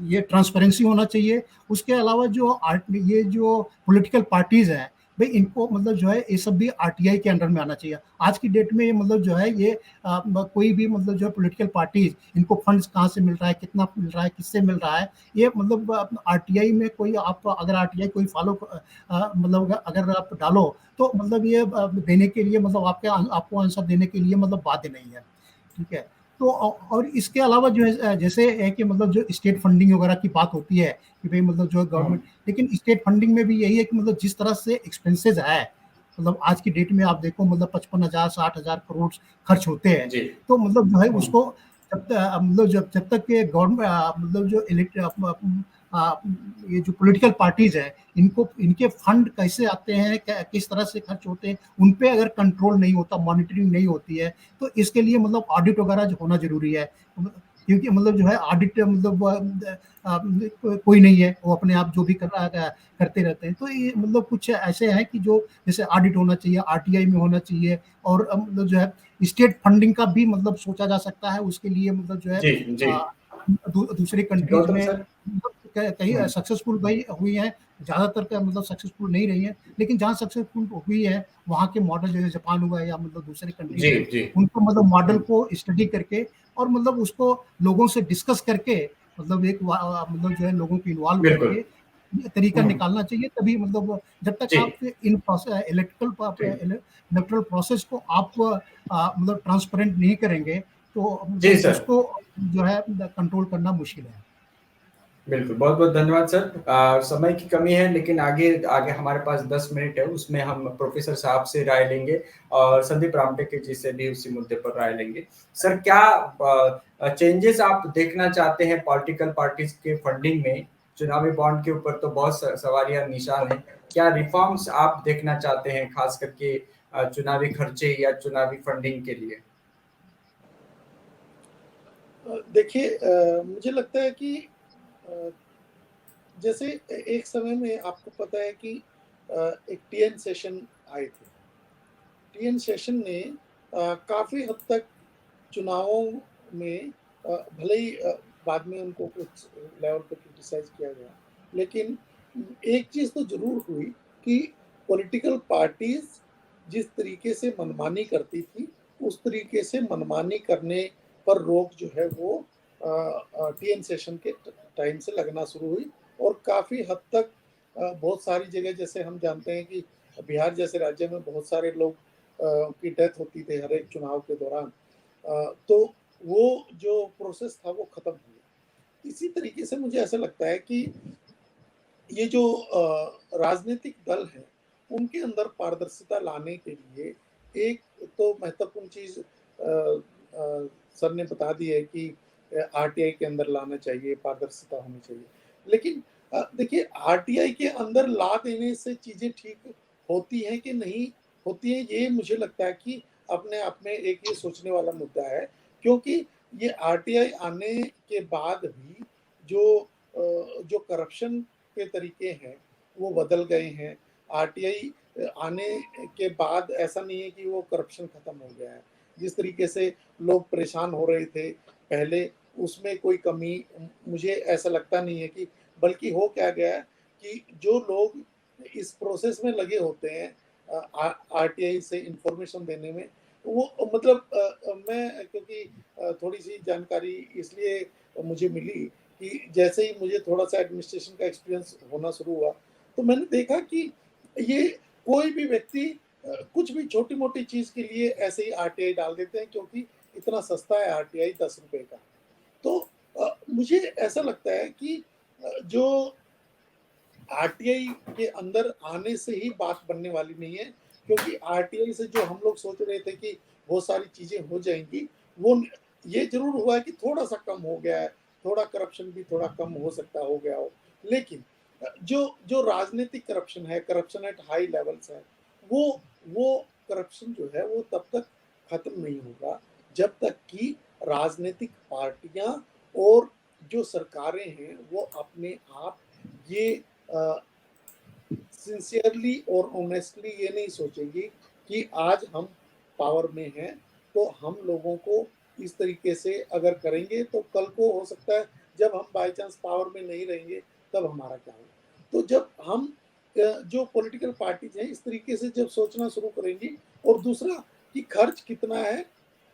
ये ट्रांसपेरेंसी होना चाहिए। उसके अलावा जो ये जो पॉलिटिकल पार्टीज हैं भाई, इनको मतलब जो है ये सब भी आरटीआई के अंडर में आना चाहिए। आज की डेट में मतलब जो है ये कोई भी मतलब जो है पॉलिटिकल पार्टीज, इनको फंड्स कहाँ से मिल रहा है, कितना मिल रहा है, किससे मिल रहा है, ये मतलब आरटीआई में कोई आप अगर आरटीआई कोई फॉलो मतलब अगर आप डालो तो मतलब ये देने के लिए मतलब आपको आंसर देने के लिए मतलब बाध्य नहीं है। ठीक है, तो और इसके अलावा जो है जैसे है कि मतलब जो स्टेट फंडिंग वगैरह की बात होती है कि भाई मतलब जो है गवर्नमेंट, लेकिन स्टेट फंडिंग में भी यही है कि मतलब जिस तरह से एक्सपेंसेस है, मतलब आज की डेट में आप देखो मतलब 55,000-60,000 करोड़ खर्च होते हैं। जी। तो मतलब जो है उसको मतलब जब तक के गवर्नमेंट मतलब जो ये जो पॉलिटिकल पार्टीज है, इनको इनके फंड कैसे आते हैं, किस तरह से खर्च होते हैं, उन पे अगर कंट्रोल नहीं होता, मॉनिटरिंग नहीं होती है, तो इसके लिए मतलब ऑडिट वगैरह जो होना जरूरी है। क्योंकि मतलब जो है ऑडिट मतलब कोई नहीं है, वो अपने आप जो भी कर रहा है करते रहते हैं। तो ये मतलब कुछ ऐसे हैं कि जो जैसे ऑडिट होना चाहिए, आरटीआई में होना चाहिए। और मतलब जो है स्टेट फंडिंग का भी मतलब सोचा जा सकता है, उसके लिए मतलब जो है जी जी दूसरी कंट्रीज गौतम में सर। कहीं सक्सेसफुल भाई हुई है, ज्यादातर का मतलब सक्सेसफुल नहीं रही है, लेकिन जहाँ सक्सेसफुल हुई है वहाँ के मॉडल जैसे जापान हुआ है या मतलब दूसरे कंट्रीज जी है, जी उनको मतलब मॉडल को स्टडी करके और मतलब उसको लोगों से डिस्कस करके मतलब एक मतलब जो है लोगों को इन्वॉल्व बिल्कुल। करके ये तरीका निकालना चाहिए। तभी मतलब जब तक जी आप इन प्रोसेस इलेक्ट्रल प्रोसेस को आप मतलब ट्रांसपेरेंट नहीं करेंगे तो जी मतलब सर, उसको जो है कंट्रोल करना मुश्किल है। बिल्कुल। बहुत बहुत धन्यवाद सर। समय की कमी है, लेकिन आगे आगे हमारे पास 10 मिनट है, उसमें हम प्रोफेसर साहब से राय लेंगे और संदीप रामटेके जी से भी उसी मुद्दे पर राय लेंगे। सर, क्या चेंजेस आप देखना चाहते हैं पॉलिटिकल पार्टीज के फंडिंग में? चुनावी बॉन्ड के ऊपर तो बहुत सवालिया निशान है। क्या रिफॉर्म्स आप देखना चाहते हैं, खास करके चुनावी खर्चे या चुनावी फंडिंग के लिए? देखिए, मुझे लगता है कि जैसे एक समय में आपको पता है कि एक टीएन सेशन आए थे। टीएन सेशन ने काफ़ी हद तक चुनावों में भले ही बाद में उनको कुछ लेवल पे क्रिटिसाइज़ किया गया, लेकिन एक चीज़ तो ज़रूर हुई कि पॉलिटिकल पार्टीज़ जिस तरीके से मनमानी करती थी, उस तरीके से मनमानी करने पर रोक जो है वो टीएन सेशन के टाइम से लगना शुरू हुई और काफ़ी हद तक बहुत सारी जगह, जैसे हम जानते हैं कि बिहार जैसे राज्य में बहुत सारे लोग की डेथ होती थी हर एक चुनाव के दौरान, तो वो जो प्रोसेस था वो ख़त्म हो गया। इसी तरीके से मुझे ऐसा लगता है कि ये जो राजनीतिक दल हैं, उनके अंदर पारदर्शिता लाने के लिए एक तो महत्वपूर्ण चीज़ सर ने बता दी है कि आरटीआई के अंदर लाना चाहिए, पारदर्शिता होनी चाहिए। लेकिन देखिए, आरटीआई के अंदर ला देने से चीज़ें ठीक होती हैं कि नहीं होती हैं, ये मुझे लगता है कि अपने आप में एक ये सोचने वाला मुद्दा है, क्योंकि ये आरटीआई आने के बाद भी जो करप्शन के तरीके हैं वो बदल गए हैं। आरटीआई आने के बाद ऐसा नहीं है कि वो करप्शन खत्म हो गया है। जिस तरीके से लोग परेशान हो रहे थे पहले, उसमें कोई कमी मुझे ऐसा लगता नहीं है कि, बल्कि हो क्या गया है कि जो लोग इस प्रोसेस में लगे होते हैं आरटीआई से इंफॉर्मेशन देने में, वो मतलब मैं क्योंकि थोड़ी सी जानकारी इसलिए मुझे मिली कि जैसे ही मुझे थोड़ा सा एडमिनिस्ट्रेशन का एक्सपीरियंस होना शुरू हुआ, तो मैंने देखा कि ये कोई भी व्यक्ति कुछ भी छोटी मोटी चीज़ के लिए ऐसे ही आरटीआई डाल देते हैं, क्योंकि इतना सस्ता है आरटीआई 10 रुपए का। तो मुझे ऐसा लगता है कि जो आरटीआई के अंदर आने से ही बात बनने वाली नहीं है, क्योंकि आरटीआई से जो हम लोग सोच रहे थे कि बहुत सारी चीज़ें हो जाएंगी, वो ये जरूर हुआ है कि थोड़ा सा कम हो गया है, थोड़ा करप्शन भी थोड़ा कम हो सकता हो गया हो, लेकिन जो जो राजनीतिक करप्शन है, करप्शन एट हाई लेवल्स है, वो करप्शन जो है वो तब तक खत्म नहीं होगा जब तक कि राजनीतिक पार्टियां और जो सरकारें हैं वो अपने आप ये सिंसियरली और ऑनेस्टली ये नहीं सोचेंगी कि आज हम पावर में हैं तो हम लोगों को इस तरीके से अगर करेंगे तो कल को हो सकता है जब हम बाय चांस पावर में नहीं रहेंगे तब हमारा क्या होगा। तो जब हम जो पॉलिटिकल पार्टीज हैं इस तरीके से जब सोचना शुरू करेंगी, और दूसरा कि खर्च कितना है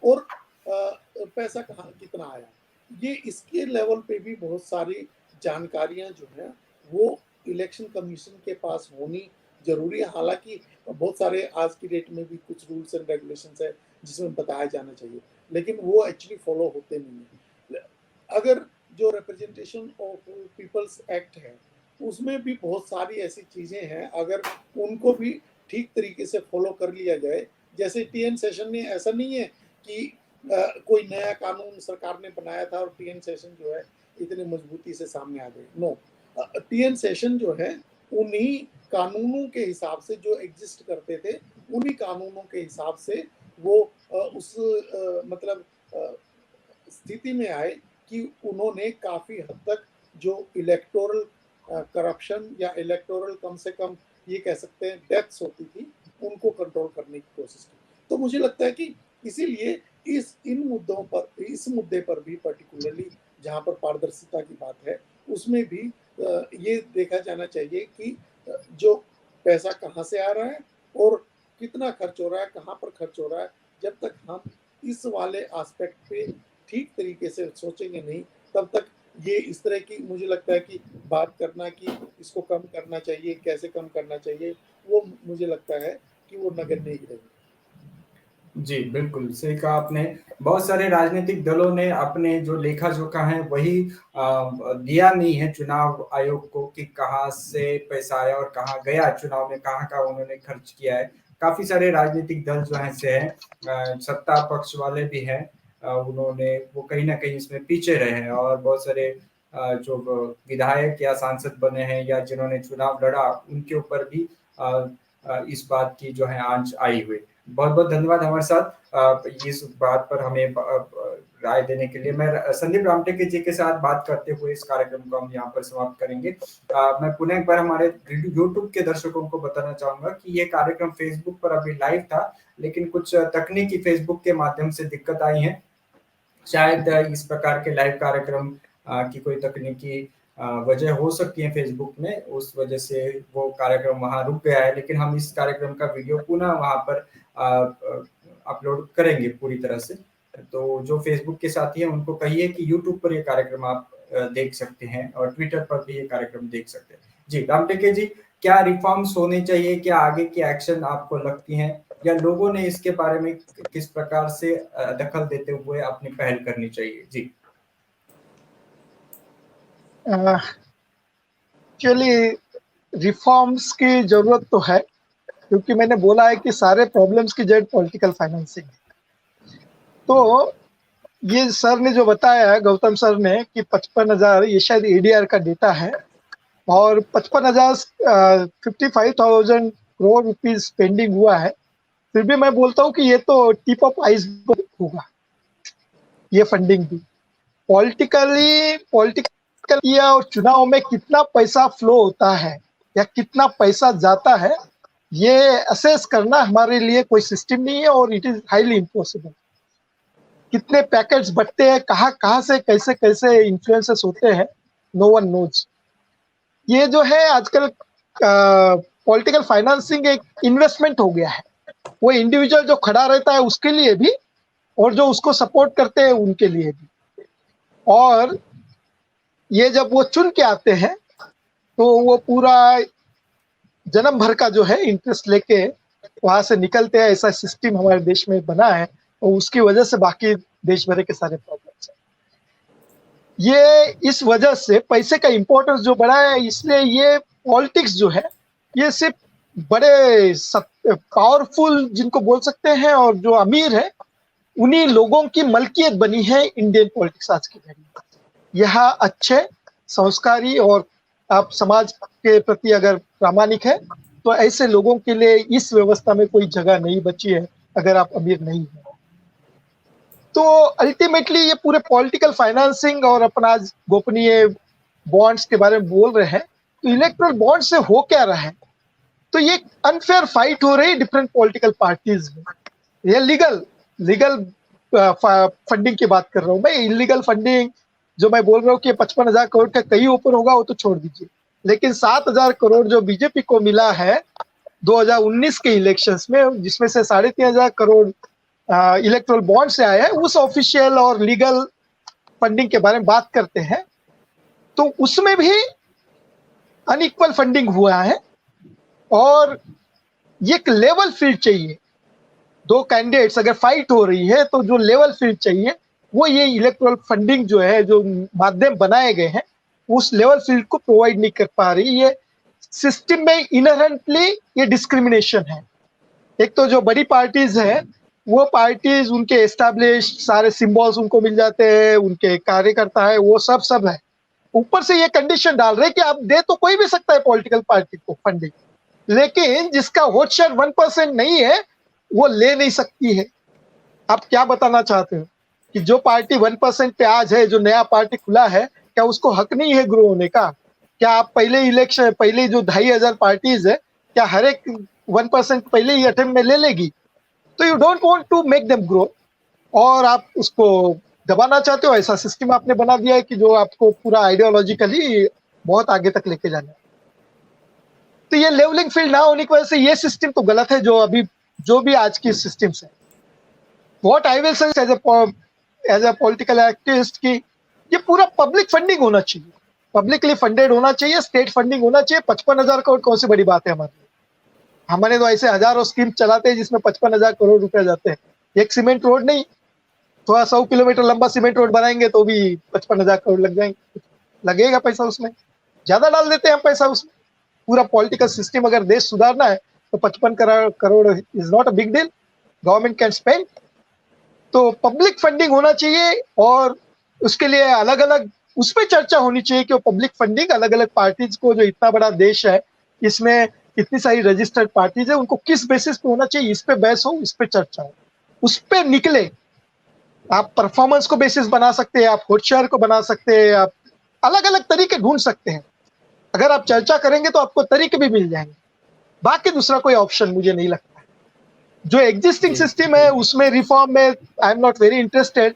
और पैसा कहाँ कितना आया, ये इसके लेवल पे भी बहुत सारी जानकारियां जो है वो इलेक्शन कमीशन के पास होनी जरूरी है। हालांकि बहुत सारे आज की डेट में भी कुछ रूल्स एंड रेगुलेशंस है जिसमें बताया जाना चाहिए, लेकिन वो एक्चुअली फॉलो होते नहीं है। अगर जो रिप्रेजेंटेशन ऑफ पीपल्स एक्ट है उसमें भी बहुत सारी ऐसी चीजें हैं, अगर उनको भी ठीक तरीके से फॉलो कर लिया जाए, जैसे टीएन सेशन ने ऐसा नहीं है कि कोई नया कानून सरकार ने बनाया था और टीएन सेशन जो है इतनी मजबूती से सामने आ गए। नो, टीएन सेशन जो है उन्हीं कानूनों के हिसाब से जो एग्जिस्ट करते थे, उन्हीं कानूनों के हिसाब से वो उस मतलब स्थिति में आए कि उन्होंने काफी हद तक जो इलेक्टोरल करप्शन या इलेक्टोरल कम से कम ये कह सकते हैं डेथ्स होती थी, उनको कंट्रोल करने की कोशिश की। तो मुझे लगता है कि इसीलिए इस मुद्दे पर भी पर्टिकुलरली जहाँ पर पारदर्शिता की बात है उसमें भी ये देखा जाना चाहिए कि जो पैसा कहाँ से आ रहा है और कितना खर्च हो रहा है, कहाँ पर खर्च हो रहा है। जब तक हम इस वाले एस्पेक्ट पे ठीक तरीके से सोचेंगे नहीं, तब तक ये इस तरह की मुझे लगता है कि बात करना कि इसको कम करना चाहिए, कैसे कम करना चाहिए, वो मुझे लगता है कि वो नगण्य ही रहेगी। जी, बिल्कुल सही कहा आपने। बहुत सारे राजनीतिक दलों ने अपने जो लेखा जोखा है वही दिया नहीं है चुनाव आयोग को कि कहाँ से पैसा आया और कहाँ गया, चुनाव में कहाँ उन्होंने खर्च किया है। काफी सारे राजनीतिक दल जो है से हैं, सत्ता पक्ष वाले भी हैं, उन्होंने वो कहीं ना कहीं इसमें पीछे रहे हैं, और बहुत सारे जो विधायक या सांसद बने हैं या जिन्होंने चुनाव लड़ा उनके ऊपर भी इस बात की जो है आंच आई हुई। बहुत बहुत धन्यवाद हमारे साथ इस बात पर हमें राय देने के लिए। मैं संदीप रामटेके जी के साथ बात करते हुए इस कार्यक्रम को हम यहाँ पर समाप्त करेंगे। मैं पुनः एक बार हमारे यूट्यूब के दर्शकों को बताना चाहूंगा कि ये कार्यक्रम फेसबुक पर अभी लाइव था, लेकिन कुछ तकनीकी फेसबुक के माध्यम से दिक्कत आई है। शायद इस प्रकार के लाइव कार्यक्रम की कोई तकनीकी वजह हो सकती है फेसबुक में, उस वजह से वो कार्यक्रम वहां रुक गया है। लेकिन हम इस कार्यक्रम का वीडियो पुनः वहां पर अपलोड करेंगे पूरी तरह से। तो जो फेसबुक के साथी हैं उनको कहिए कि यूट्यूब पर ये कार्यक्रम आप देख सकते हैं और ट्विटर पर भी ये कार्यक्रम देख सकते हैं। जी, राम टेके जी, क्या रिफॉर्म्स होने चाहिए? क्या आगे की एक्शन आपको लगती हैं, या लोगों ने इसके बारे में किस प्रकार से दखल देते हुए अपनी पहल करनी चाहिए? जी। चलिए, रिफॉर्म्स की जरूरत तो है, क्योंकि मैंने बोला है कि सारे प्रॉब्लम्स की जड़ पॉलिटिकल फाइनेंसिंग है। तो ये सर ने जो बताया है, गौतम सर ने, कि 55,000, ये शायद एडीआर का डेटा है, और 55,000 55,000 करोड़ रुपीज स्पेंडिंग हुआ है। फिर भी मैं बोलता हूँ कि ये तो टिप ऑफ आइसबर्ग होगा, ये फंडिंग भी। पॉलिटिकल किया और चुनाव में कितना पैसा फ्लो होता है या कितना पैसा जाता है, ये असेस करना हमारे लिए कोई सिस्टम नहीं है, और इट इज हाईली इम्पॉसिबल। कितने पैकेट्स बटते हैं, कहाँ से कैसे कैसे इन्फ्लुएंसेस होते हैं, नो वन नोज। ये जो है आजकल पॉलिटिकल फाइनेंसिंग एक इन्वेस्टमेंट हो गया है। वो इंडिविजुअल जो खड़ा रहता है उसके लिए भी, और जो उसको सपोर्ट करते हैं उनके लिए भी। और ये जब वो चुन के आते हैं तो वो पूरा जन्म भर का जो है इंटरेस्ट लेके वहां से निकलते हैं। ऐसा सिस्टम हमारे देश में बना है, और उसकी वजह से बाकी देश भर के सारे प्रॉब्लम्स हैं। ये इस वजह से पैसे का इंपॉर्टेंस जो बढ़ा है, इसलिए ये पॉलिटिक्स जो है ये सिर्फ बड़े पावरफुल जिनको बोल सकते हैं और जो अमीर है उन्हीं लोगों की मलकियत बनी है इंडियन पॉलिटिक्स आज की घड़ी में। यहाँ अच्छे, संस्कारी और आप समाज के प्रति अगर प्रामाणिक है तो ऐसे लोगों के लिए इस व्यवस्था में कोई जगह नहीं बची है, अगर आप अमीर नहीं है तो। अल्टीमेटली ये पूरे पॉलिटिकल फाइनेंसिंग और अपना गोपनीय बॉन्ड्स के बारे में बोल रहे हैं, तो इलेक्ट्रल बॉन्ड से हो क्या रहा है? तो ये अनफेयर फाइट हो रही है डिफरेंट पॉलिटिकल पार्टीज में। ये लीगल फंडिंग की बात कर रहा हूँ मैं। इलीगल फंडिंग जो मैं बोल रहा हूँ कि 55,000 करोड़ का कहीं ऊपर होगा वो तो छोड़ दीजिए, लेकिन 7,000 करोड़ जो बीजेपी को मिला है 2019 के इलेक्शंस में, जिसमें से 3,500 करोड़ इलेक्ट्रल बॉन्ड से आया है, उस ऑफिशियल और लीगल फंडिंग के बारे में बात करते हैं, तो उसमें भी अनइक्वल फंडिंग हुआ है। और ये एक लेवल फील्ड चाहिए। दो कैंडिडेट्स अगर फाइट हो रही है तो जो लेवल फील्ड चाहिए वो ये इलेक्ट्रल फंडिंग जो है, जो माध्यम बनाए गए हैं, उस लेवल फील्ड को प्रोवाइड नहीं कर पा रही। ये सिस्टम में इनहेरेंटली ये डिस्क्रिमिनेशन है। एक तो जो बड़ी पार्टीज है वो पार्टीज, उनके एस्टैब्लिश सारे सिंबल्स उनको मिल जाते हैं, उनके कार्यकर्ता है, वो सब है। ऊपर से ये कंडीशन डाल रहे कि आप दे तो कोई भी सकता है पॉलिटिकल पार्टी को फंडिंग, लेकिन जिसका वोट शेयर 1% नहीं है वो ले नहीं सकती है। आप क्या बताना चाहते हो कि जो पार्टी 1% पे आज है, जो नया पार्टी खुला है, क्या उसको हक नहीं है ग्रो होने का? क्या आप पहले जो 2,500 पार्टीज है, क्या हर एक 1% पहले ही अटेम्प्ट में ले लेगी? तो you don't want to make them grow, और आप उसको दबाना चाहते हो। ऐसा सिस्टम आपने बना दिया है कि जो आपको पूरा आइडियोलॉजिकली बहुत आगे तक लेके जाना है। तो ये लेवलिंग फील्ड ना होने की वजह से ये सिस्टम तो गलत है, जो भी आज की सिस्टम्स है। What I will say as a political activist की ये पूरा पब्लिक फंडिंग होना चाहिए, पब्लिकली फंडेड होना चाहिए, स्टेट फंडिंग होना चाहिए। 55,000 करोड़ कौन सी बड़ी बात है हमारे लिए? हमारे तो ऐसे हजारों स्कीम चलाते हैं जिसमें 55,000 करोड़ रुपए जाते हैं। एक सीमेंट रोड नहीं, थोड़ा 100 किलोमीटर लंबा सीमेंट रोड बनाएंगे तो भी 55,000 करोड़ लग जाएंगे, लगेगा पैसा उसमें, ज्यादा डाल देते हैं हम पैसा उसमें। पूरा पॉलिटिकल सिस्टम अगर देश सुधारना है तो 55 crore is not a big deal, government can spend. तो पब्लिक फंडिंग होना चाहिए, और उसके लिए अलग अलग उस पर चर्चा होनी चाहिए कि वो पब्लिक फंडिंग अलग अलग पार्टीज को, जो इतना बड़ा देश है इसमें इतनी सारी रजिस्टर्ड पार्टीज है, उनको किस बेसिस पे होना चाहिए, इस पे बहस हो, इस पे चर्चा हो, उस पे निकले। आप परफॉर्मेंस को बेसिस बना सकते हैं, आप होशियार को बना सकते हैं, आप अलग अलग तरीके ढूंढ सकते हैं। अगर आप चर्चा करेंगे तो आपको तरीके भी मिल जाएंगे, बाकी दूसरा कोई ऑप्शन मुझे नहीं लगता। जो एग्जिस्टिंग सिस्टम है उसमें रिफॉर्म में I am not very interested,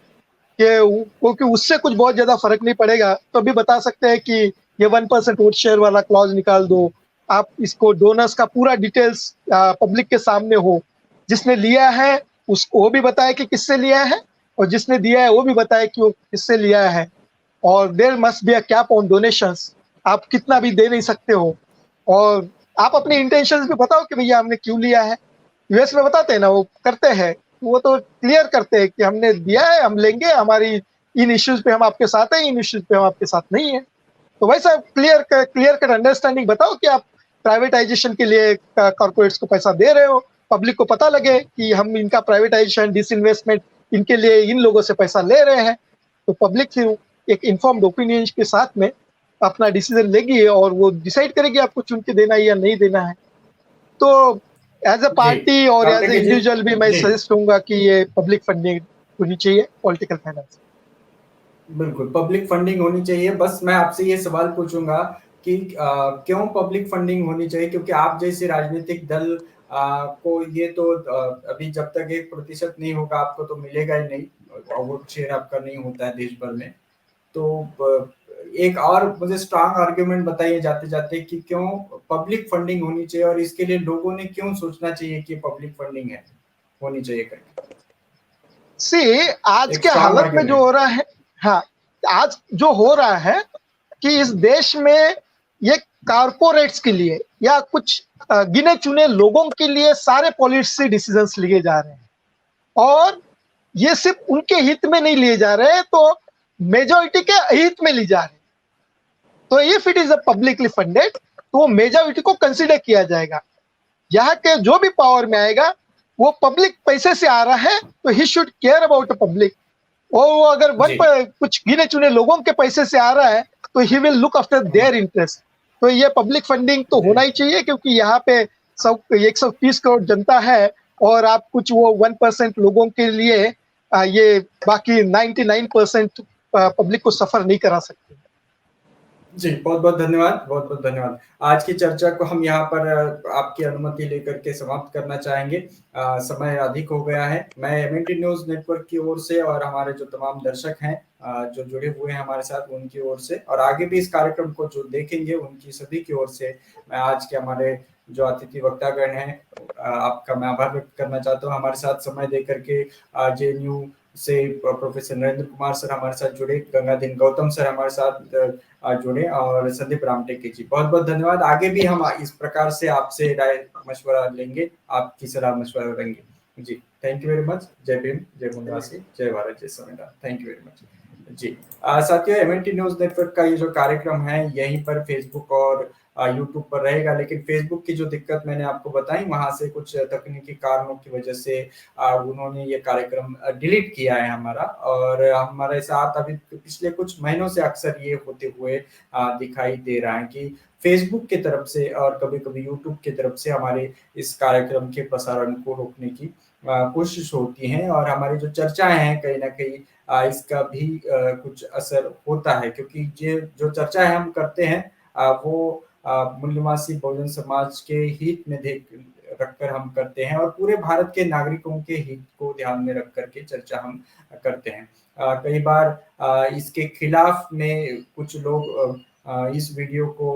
क्योंकि उससे कुछ बहुत ज्यादा फर्क नहीं पड़ेगा। तो अभी बता सकते हैं कि ये 1% वोट शेयर वाला क्लॉज निकाल दो, आप इसको डोनर्स का पूरा डिटेल्स पब्लिक के सामने हो, जिसने लिया है उसको वो भी बताए कि किससे लिया है, और जिसने दिया है वो भी बताए कि वो किससे लिया है। और there must be a cap on donations, आप कितना भी दे नहीं सकते हो, और आप अपने इंटेंशंस भी बताओ कि भैया हमने क्यों लिया है। यूएस में बताते हैं ना, वो करते हैं, वो तो क्लियर करते हैं कि हमने दिया है, हम लेंगे, हमारी इन इश्यूज पे हम आपके साथ हैं, इन इश्यूज पे हम आपके साथ नहीं है। तो वैसा क्लियर कट अंडरस्टैंडिंग बताओ कि आप प्राइवेटाइजेशन के लिए कॉर्पोरेट्स को पैसा दे रहे हो, पब्लिक को पता लगे कि हम इनका प्राइवेटाइजेशन, डिसइन्वेस्टमेंट, इनके लिए इन लोगों से पैसा ले रहे हैं। तो पब्लिक फिर एक इन्फॉर्म्ड ओपिनियन के साथ में अपना डिसीजन लेगी और वो डिसाइड करेगी आपको चुन के देना है या नहीं देना है। तो एज ए जी, पार्टी और डॉक्टर एज ए के जी। इंडिविजुअल भी मैं जी, सजेस्ट करूंगा कि ये पब्लिक फंडिंग होनी चाहिए पॉलिटिकल फाइनेंस। बिल्कुल पब्लिक फंडिंग होनी चाहिए। बस मैं आपसे ये सवाल पूछूंगा कि क्यों पब्लिक फंडिंग होनी चाहिए, क्योंकि आप जैसे राजनीतिक दल को ये तो अभी जब तक 1% नहीं होगा आपको तो मिलेगा ही नहीं, और वोट शेयर आपका नहीं होता है देश भर में। तो एक और मुझे स्ट्रांग आर्ग्यूमेंट बताइए जाते जाते कि क्यों पब्लिक फंडिंग होनी चाहिए, और इसके लिए लोगों ने क्यों सोचना चाहिए कि पब्लिक फंडिंग है होनी चाहिए करके। सी आज एक के स्ट्रांग हालत में जो आर्ग्यूमेंट। हो रहा है, हाँ, आज जो हो रहा है कि इस देश में ये कारपोरेट्स के लिए या कुछ गिने चुने लोगों के लिए सारे पॉलिसी डिसीजंस लिए जा रहे हैं, और ये सिर्फ उनके हित में नहीं लिए जा रहे हैं, तो मेजॉरिटी के हित में लिए जा रहे हैं। तो if it is a publicly funded, तो वो मेजॉरिटी को कंसिडर किया जाएगा। यहाँ के जो भी पावर में आएगा वो पब्लिक पैसे से आ रहा है, तो he should care about public. और वो अगर जी, कुछ गिने चुने लोगों के पैसे से आ रहा है, तो he will look after their interest. तो ये पब्लिक फंडिंग तो जी, होना ही चाहिए, क्योंकि यहाँ पे 130 करोड़ जनता है, और आप कुछ वो 1% लोगों के लिए ये बाकी 99% पब्लिक को सफर नहीं करा सकते। जी, बहुत-बहुत धन्यवाद, बहुत-बहुत धन्यवाद। आज की चर्चा को हम यहाँ पर आपकी अनुमति लेकर के समाप्त करना चाहेंगे। समय अधिक हो गया है। मैं एमएनटी न्यूज़ नेटवर्क की ओर से और हमारे जो तमाम दर्शक हैं जो जुड़े हुए हैं हमारे साथ, उनकी ओर से, और आगे भी इस कार्यक्रम को जो देखेंगे उनकी सभी की ओर से मैं आज के हमारे जो अतिथि वक्तागण हैं आपका मैं आभार व्यक्त करना चाहता हूँ। हमारे साथ समय देकर के जेएनयू से प्रोफेसर नरेंद्र कुमार सर हमारे साथ जुड़े, गंगाधर गौतम सर हमारे साथ जुड़े, और संदीप रामटेके जी, बहुत-बहुत धन्यवाद। आगे भी हम इस प्रकार से आपसे राय मशवरा लेंगे, आपकी सलाह मशवरा लेंगे। जी, थैंक यू वेरी मच। जय भीम, जय वनवासी, जय भारत, जय संविधान। Thank you very much. जी, साथियों, एमएनटी न्यूज़ नेटवर्क का ये जो कार्यक्रम है यहीं पर फेसबुक और यूट्यूब पर रहेगा, लेकिन फेसबुक की जो दिक्कत मैंने आपको बताई, वहाँ से कुछ तकनीकी कारणों की वजह से उन्होंने ये कार्यक्रम डिलीट किया है हमारा, और हमारे साथ अभी पिछले कुछ महीनों से अक्सर ये होते हुए दिखाई दे रहा है कि फेसबुक की तरफ से और कभी-कभी यूट्यूब की तरफ से हमारे इस कार्यक्रम के प्रसारण को रोकने की कोशिश होती है, और हमारी जो चर्चाएँ हैं कहीं न कहीं इसका भी कुछ असर होता है, क्योंकि ये जो चर्चाएँ हम करते हैं वो मूल्यवासी बहुजन समाज के हित में रखकर हम करते हैं, और पूरे भारत के नागरिकों के हित को ध्यान में रख कर के चर्चा हम करते हैं। कई बार इसके खिलाफ में कुछ लोग इस वीडियो को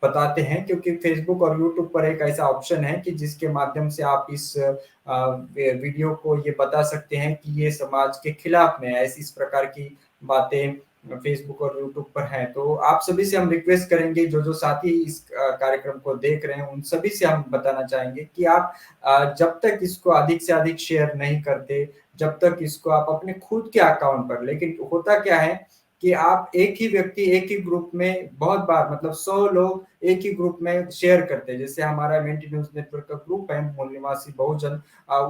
बताते हैं, क्योंकि फेसबुक और यूट्यूब पर एक ऐसा ऑप्शन है कि जिसके माध्यम से आप इस वीडियो को ये बता सकते हैं कि ये समाज के खिलाफ में है, ऐसी इस प्रकार की बातें फेसबुक और यूट्यूब पर हैं। तो आप सभी से हम रिक्वेस्ट करेंगे, जो साथी इस कार्यक्रम को देख रहे हैं, उन सभी से हम बताना चाहेंगे कि आप जब तक इसको अधिक से अधिक शेयर नहीं करते, जब तक इसको आप अपने खुद के अकाउंट पर, लेकिन होता क्या है कि आप एक ही व्यक्ति एक ही ग्रुप में बहुत बार, मतलब 100 लोग एक ही ग्रुप में शेयर करते हैं। जैसे हमारा एमएनटी न्यूज़ नेटवर्क का ग्रुप है मूल निवासी बहुजन,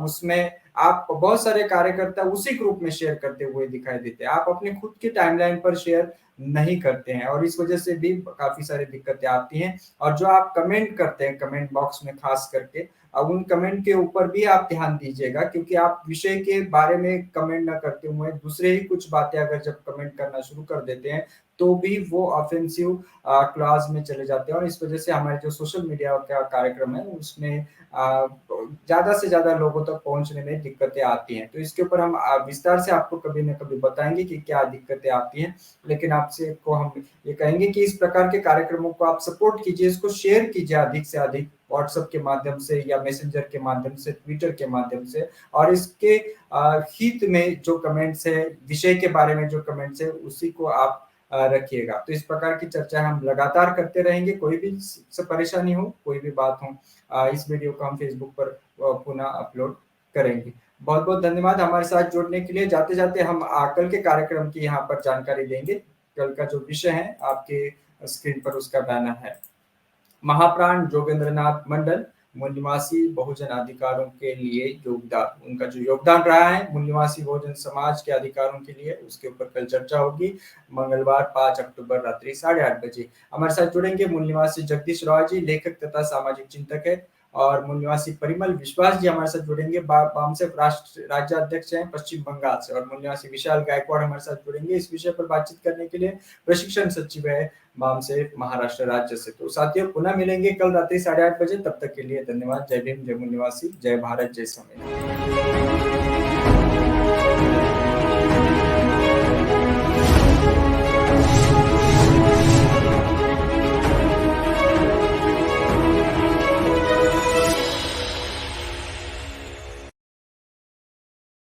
उसमें आप बहुत सारे कार्यकर्ता उसी ग्रुप में शेयर करते हुए दिखाई देते हैं। आप अपने खुद की टाइमलाइन पर शेयर नहीं करते हैं, और इस वजह से भी काफ़ी सारी दिक्कतें आती हैं। और जो आप कमेंट करते हैं कमेंट बॉक्स में खास करके, अब उन कमेंट के ऊपर भी आप ध्यान दीजिएगा, क्योंकि आप विषय के बारे में कमेंट ना करते हुए दूसरे ही कुछ बातें अगर जब कमेंट करना शुरू कर देते हैं, तो भी वो ऑफेंसिव क्लास में चले जाते हैं और इस वजह से हमारे जो सोशल मीडिया का कार्यक्रम है उसमें ज़्यादा से ज़्यादा लोगों तक पहुंचने में दिक्कतें आती हैं। तो इसके ऊपर हम विस्तार से आपको कभी न कभी बताएँगे कि क्या दिक्कतें आती हैं। लेकिन आपसे को हम ये कहेंगे कि इस प्रकार के कार्यक्रमों को आप सपोर्ट कीजिए, इसको शेयर कीजिए अधिक से अधिक व्हाट्सएप के माध्यम से या मैसेंजर के माध्यम से, ट्विटर के माध्यम से और इसके हित में जो कमेंट्स है, विषय के बारे में जो कमेंट्स है, उसी को आप रखिएगा। तो इस प्रकार की चर्चा हम लगातार करते रहेंगे, कोई भी परेशानी हो, कोई भी बात हो, इस वीडियो को हम फेसबुक पर पुनः अपलोड करेंगे। बहुत-बहुत धन्यवाद हमारे साथ जुड़ने के लिए। जाते-जाते हम कल के कार्यक्रम की यहाँ पर जानकारी देंगे। कल का जो विषय है आपके स्क्रीन पर उसका बैनर है। महाप्राण जोगेंद्रनाथ मंडल मूल निवासी बहुजन अधिकारों के लिए योगदान, उनका जो योगदान रहा है मूल निवासी बहुजन समाज के अधिकारों के लिए, उसके ऊपर कल चर्चा होगी मंगलवार 5 अक्टूबर रात्रि 8:30 बजे। हमारे साथ जुड़ेंगे मूल निवासी जगदीश रॉय जी, लेखक तथा सामाजिक चिंतक है, और मूल निवासी परिमल विश्वास जी हमारे साथ जुड़ेंगे, वामसेफ राष्ट्र राज्याध्यक्ष हैं पश्चिम बंगाल से, और मूल निवासी विशाल गायकवाड़ हमारे साथ जुड़ेंगे इस विषय पर बातचीत करने के लिए, प्रशिक्षण सचिव है वामसेफ महाराष्ट्र राज्य से। तो साथियों पुनः मिलेंगे कल रात्रि 8:30 बजे, तब तक के लिए धन्यवाद। जय भीम, जय मूल निवासी, जय भारत, जय संविधान।